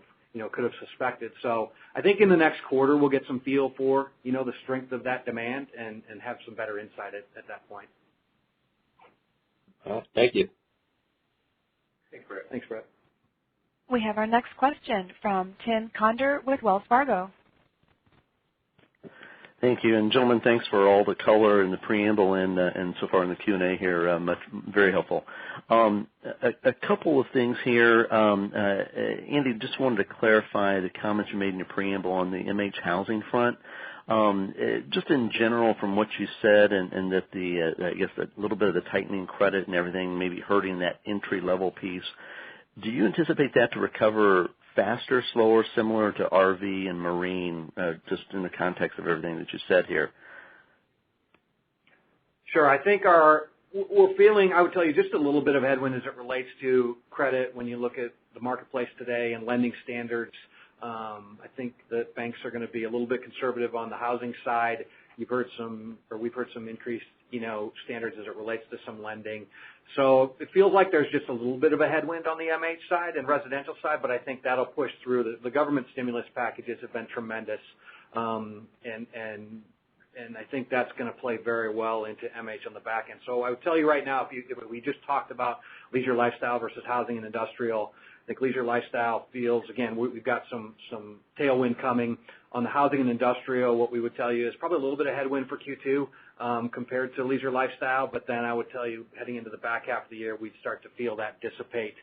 could have suspected. So I think in the next quarter we'll get some feel for, the strength of that demand and have some better insight at that point. Thank you. Thanks, Brett. We have our next question from Tim Conder with Wells Fargo. Thank you. And gentlemen, thanks for all the color and the preamble and so far in the Q&A here. Very helpful. A couple of things here. Andy, just wanted to clarify the comments you made in your preamble on the MH housing front. Just in general from what you said and that I guess a little bit of the tightening credit and everything maybe hurting that entry-level piece, do you anticipate that to recover faster, slower, similar to RV and marine, just in the context of everything that you said here? Sure. I think we're feeling, I would tell you, just a little bit of headwind as it relates to credit when you look at the marketplace today and lending standards. I think that banks are going to be a little bit conservative on the housing side. We've heard some increased, standards as it relates to some lending. So it feels like there's just a little bit of a headwind on the MH side and residential side, but I think that'll push through. The government stimulus packages have been tremendous, and I think that's going to play very well into MH on the back end. So I would tell you right now, if we just talked about leisure lifestyle versus housing and industrial, I think leisure lifestyle feels, again, we've got some tailwind coming. On the housing and industrial, what we would tell you is probably a little bit of headwind for Q2 compared to leisure lifestyle, but then I would tell you heading into the back half of the year, we'd start to feel that dissipate,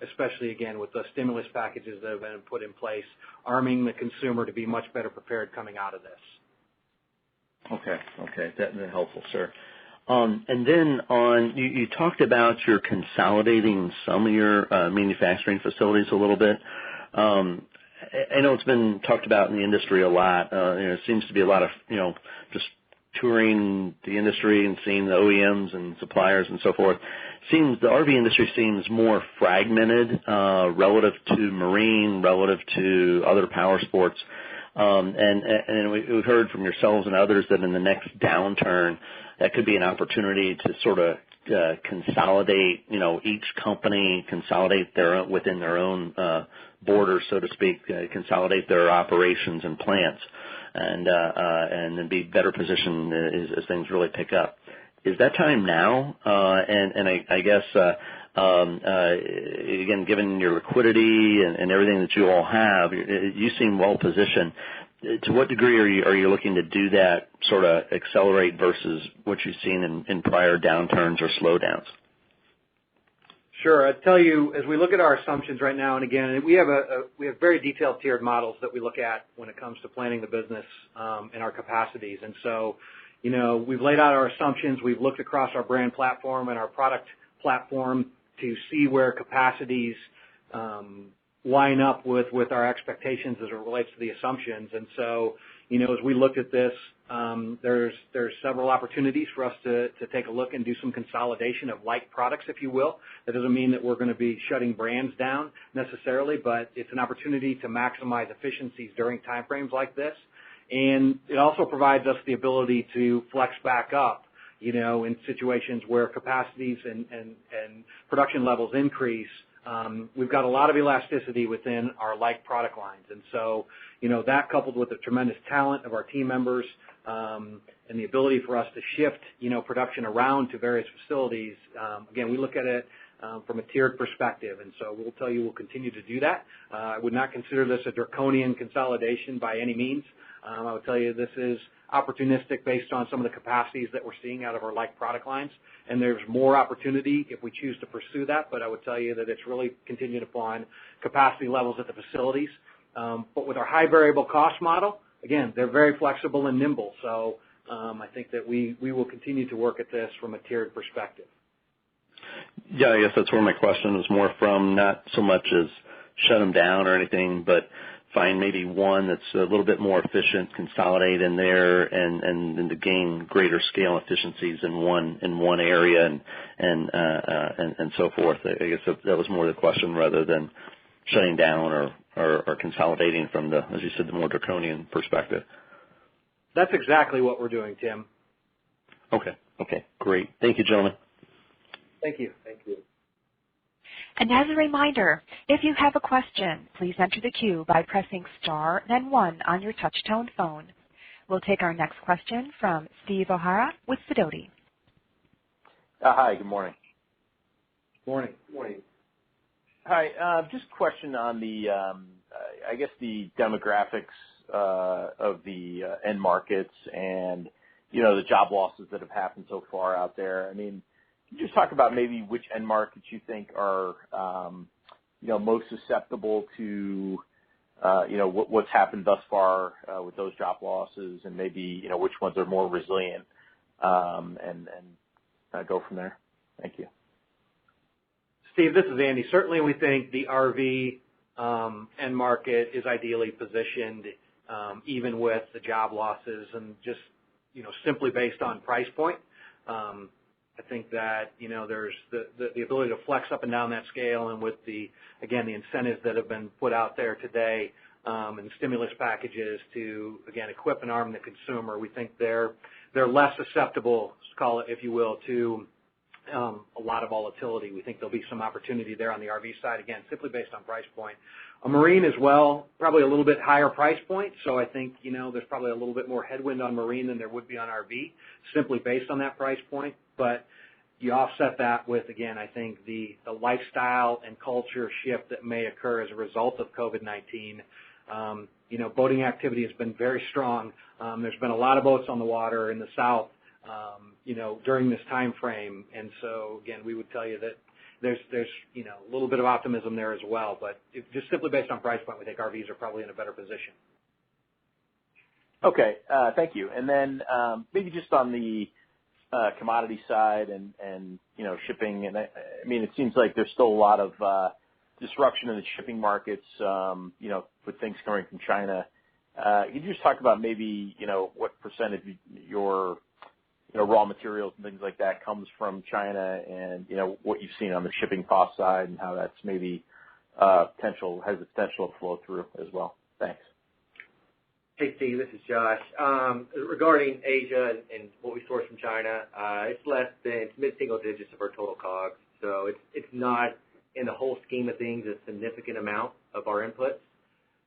especially, again, with the stimulus packages that have been put in place, arming the consumer to be much better prepared coming out of this. Okay. That's helpful, sir. And then you talked about your consolidating some of your manufacturing facilities a little bit. I know it's been talked about in the industry a lot. It seems to be a lot of, just touring the industry and seeing the OEMs and suppliers and so forth. The RV industry seems more fragmented relative to marine, relative to other power sports. And we've heard from yourselves and others that in the next downturn, that could be an opportunity to sort of consolidate, each company consolidate within their own borders, so to speak, consolidate their operations and plants, and then be better positioned as things really pick up. Is that time now? And I guess again, given your liquidity and everything that you all have, you seem well positioned. To what degree are you looking to do that, sort of accelerate versus what you've seen in prior downturns or slowdowns? Sure. I'd tell you, as we look at our assumptions right now, and again, we have very detailed tiered models that we look at when it comes to planning the business and our capacities. And so, we've laid out our assumptions. We've looked across our brand platform and our product platform to see where capacities line up with our expectations as it relates to the assumptions. And so, as we looked at this, there's several opportunities for us to take a look and do some consolidation of like products, if you will. That doesn't mean that we're going to be shutting brands down necessarily, but it's an opportunity to maximize efficiencies during time frames like this. And it also provides us the ability to flex back up, in situations where capacities and production levels increase. We've got a lot of elasticity within our like product lines. And so, that coupled with the tremendous talent of our team members and the ability for us to shift, production around to various facilities, again, we look at it from a tiered perspective. And so we'll tell you we'll continue to do that. I would not consider this a draconian consolidation by any means. I would tell you this is opportunistic based on some of the capacities that we're seeing out of our like product lines. And there's more opportunity if we choose to pursue that. But I would tell you that it's really contingent upon capacity levels at the facilities. But with our high variable cost model, again, they're very flexible and nimble. So I think that we will continue to work at this from a tiered perspective. Yeah, I guess that's where my question was more from, not so much as shut them down or anything, but find maybe one that's a little bit more efficient, consolidate in there, and to gain greater scale efficiencies in one area and so forth. I guess that was more the question rather than shutting down or consolidating from the, as you said, the more draconian perspective. That's exactly what we're doing, Tim. Okay, great. Thank you, gentlemen. Thank you. And as a reminder, if you have a question, please enter the queue by pressing star, then 1 on your touch-tone phone. We'll take our next question from Steve O'Hara with Sidoti. Hi, good morning. Morning. Hi, just a question on the, I guess the demographics of the end markets and, the job losses that have happened so far out there. I mean, can you just talk about maybe which end markets you think are, most susceptible to, what's happened thus far with those job losses, and maybe, which ones are more resilient, and go from there. Thank you. Steve, this is Andy. Certainly we think the RV end market is ideally positioned, even with the job losses, and just, simply based on price point. I think that, there's the ability to flex up and down that scale, and with the incentives that have been put out there today, and stimulus packages to, again, equip and arm the consumer, we think they're less susceptible, call it, if you will, to a lot of volatility. We think there'll be some opportunity there on the RV side, again, simply based on price point. A marine as well, probably a little bit higher price point, so I think, there's probably a little bit more headwind on marine than there would be on RV, simply based on that price point. But you offset that with, again, I think the lifestyle and culture shift that may occur as a result of COVID-19. Boating activity has been very strong. There's been a lot of boats on the water in the South, during this time frame. And so, again, we would tell you that there's a little bit of optimism there as well. But just simply based on price point, we think RVs are probably in a better position. Okay, thank you. And then maybe just on the commodity side and shipping. And I mean, it seems like there's still a lot of disruption in the shipping markets, with things coming from China. Could you just talk about maybe, what percent of your raw materials and things like that comes from China and, what you've seen on the shipping cost side and how that's maybe has the potential to flow through as well? Thanks. Hey, Steve, this is Josh. Regarding Asia and what we source from China, it's mid-single digits of our total COGS. So it's not, in the whole scheme of things, a significant amount of our inputs.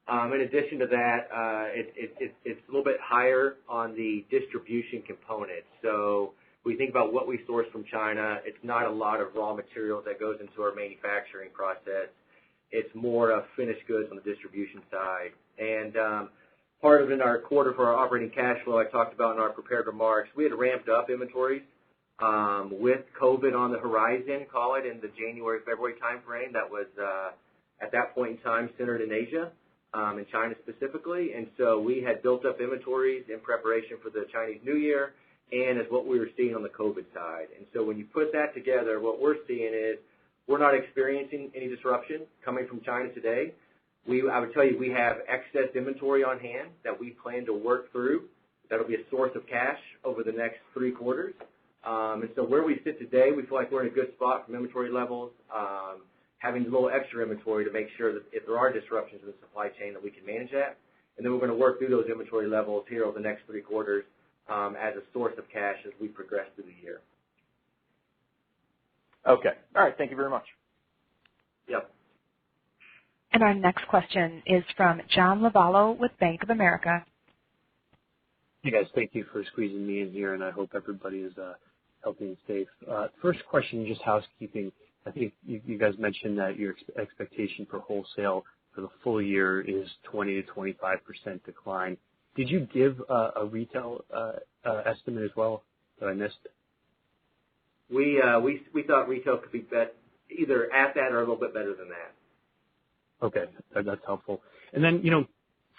In addition to that, it's a little bit higher on the distribution component. So when we think about what we source from China, it's not a lot of raw materials that goes into our manufacturing process. It's more of finished goods on the distribution side. And part of in our quarter for our operating cash flow, I talked about in our prepared remarks, we had ramped up inventories with COVID on the horizon, call it in the January, February timeframe. That was at that point in time centered in Asia. In China specifically, and so we had built up inventories in preparation for the Chinese New Year and as what we were seeing on the COVID side. And so when you put that together, what we're seeing is we're not experiencing any disruption coming from China today. I would tell you we have excess inventory on hand that we plan to work through. That'll be a source of cash over the next 3 quarters. And so where we sit today, we feel like we're in a good spot from inventory levels. Having a little extra inventory to make sure that if there are disruptions in the supply chain that we can manage that. And then we're going to work through those inventory levels here over the next 3 quarters as a source of cash as we progress through the year. Okay. All right. Thank you very much. Yep. And our next question is from John Lovallo with Bank of America. Hey, guys. Thank you for squeezing me in here, and I hope everybody is healthy and safe. First question, just housekeeping. I think you guys mentioned that your expectation for wholesale for the full year is 20 to 25% decline. Did you give a retail estimate as well that I missed? We thought retail could be either at that or a little bit better than that. Okay, that's helpful. And then,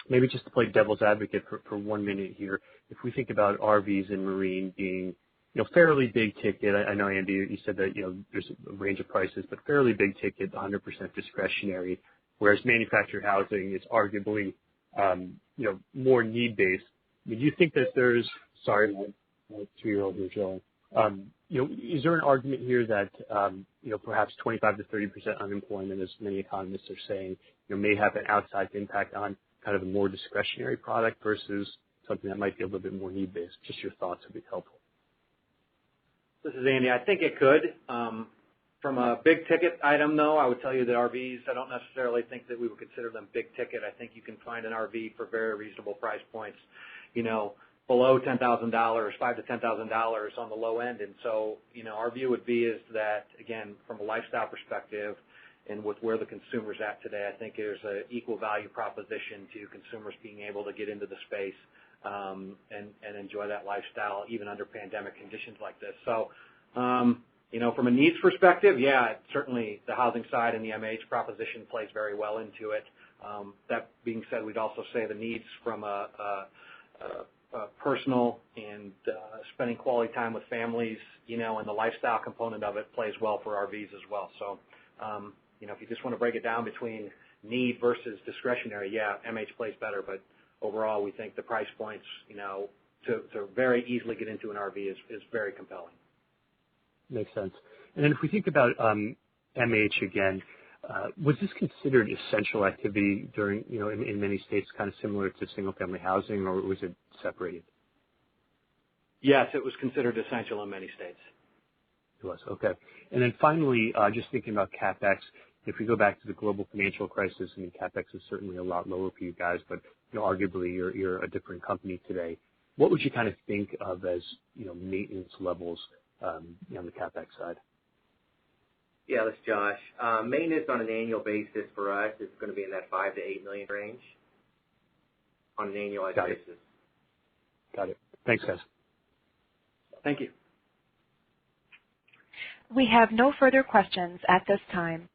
maybe just to play devil's advocate for 1 minute here, if we think about RVs and marine being fairly big ticket. I know, Andy, you said that, there's a range of prices, but fairly big ticket, 100% discretionary, whereas manufactured housing is arguably, more need-based. Do you think that there's, sorry, my 2-year-old here, Joe, is there an argument here that, perhaps 25 to 30% unemployment, as many economists are saying, may have an outsized impact on kind of a more discretionary product versus something that might be a little bit more need-based? Just your thoughts would be helpful. This is Andy. I think it could. From a big ticket item, though, I would tell you that RVs, I don't necessarily think that we would consider them big ticket. I think you can find an RV for very reasonable price points, below $10,000, $5,000 to $10,000 on the low end. And so, our view would be is that, again, from a lifestyle perspective and with where the consumer's at today, I think there's an equal value proposition to consumers being able to get into the space and enjoy that lifestyle even under pandemic conditions like this. So, from a needs perspective, yeah, certainly the housing side and the MH proposition plays very well into it. That being said, we'd also say the needs from a personal and spending quality time with families, and the lifestyle component of it plays well for RVs as well. So, if you just want to break it down between need versus discretionary, yeah, MH plays better, but overall, we think the price points, to very easily get into an RV is very compelling. Makes sense. And then if we think about MH again, was this considered essential activity during, in many states, kind of similar to single-family housing, or was it separated? Yes, it was considered essential in many states. It was, okay. And then finally, just thinking about CapEx, if we go back to the global financial crisis, I mean, CapEx is certainly a lot lower for you guys, but arguably you're a different company today. What would you kind of think of as maintenance levels on the CapEx side? Yeah, this is Josh. Maintenance on an annual basis for us is going to be in that $5 to $8 million range on an annualized basis. Got it. Thanks, guys. Thank you. We have no further questions at this time.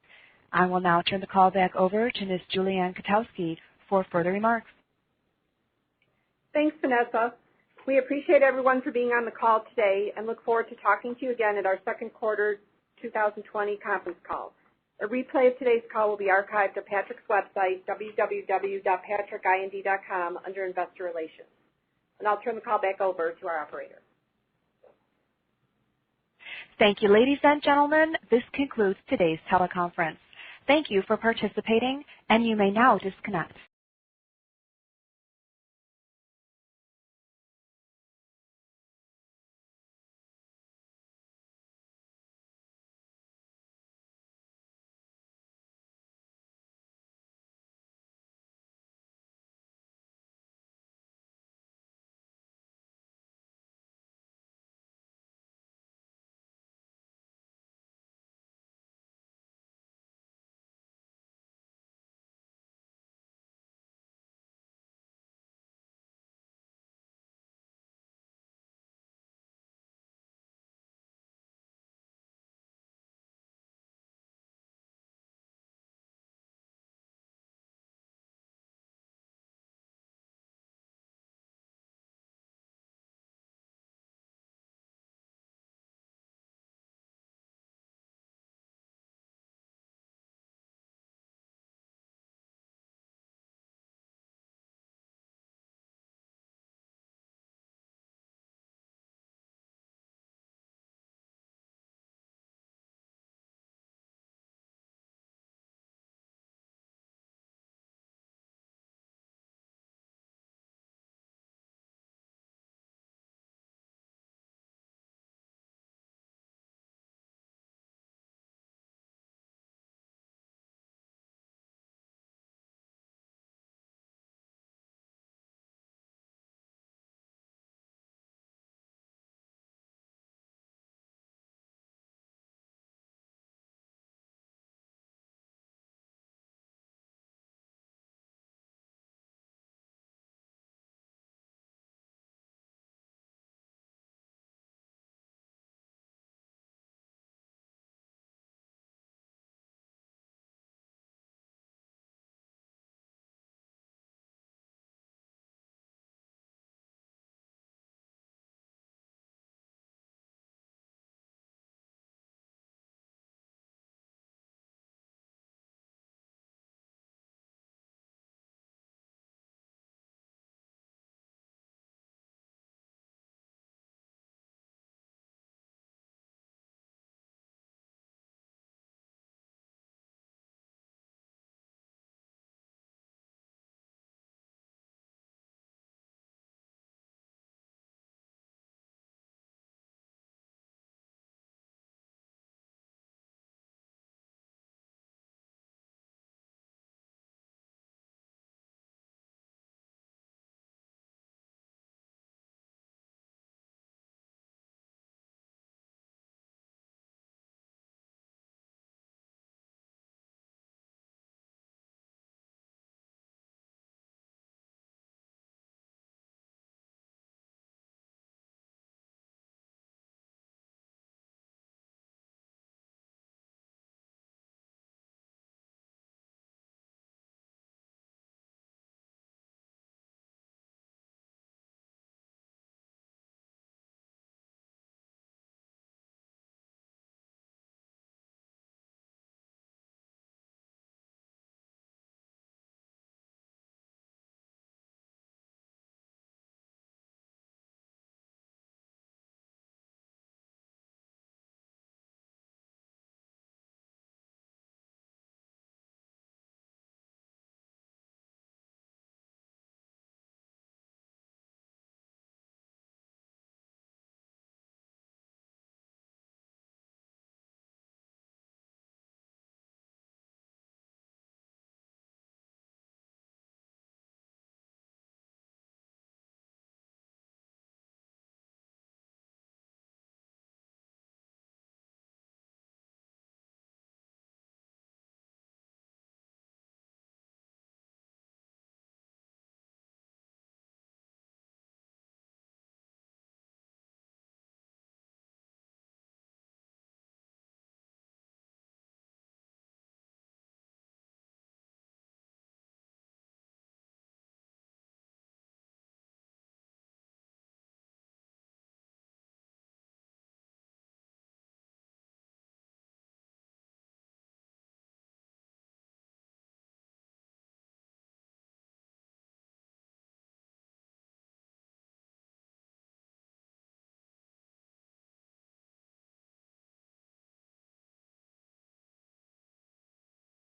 I will now turn the call back over to Ms. Julie Ann Kotowski for further remarks. Thanks, Vanessa. We appreciate everyone for being on the call today and look forward to talking to you again at our second quarter 2020 conference call. A replay of today's call will be archived at Patrick's website, www.patrickind.com, under Investor Relations. And I'll turn the call back over to our operator. Thank you, ladies and gentlemen. This concludes today's teleconference. Thank you for participating, and you may now disconnect.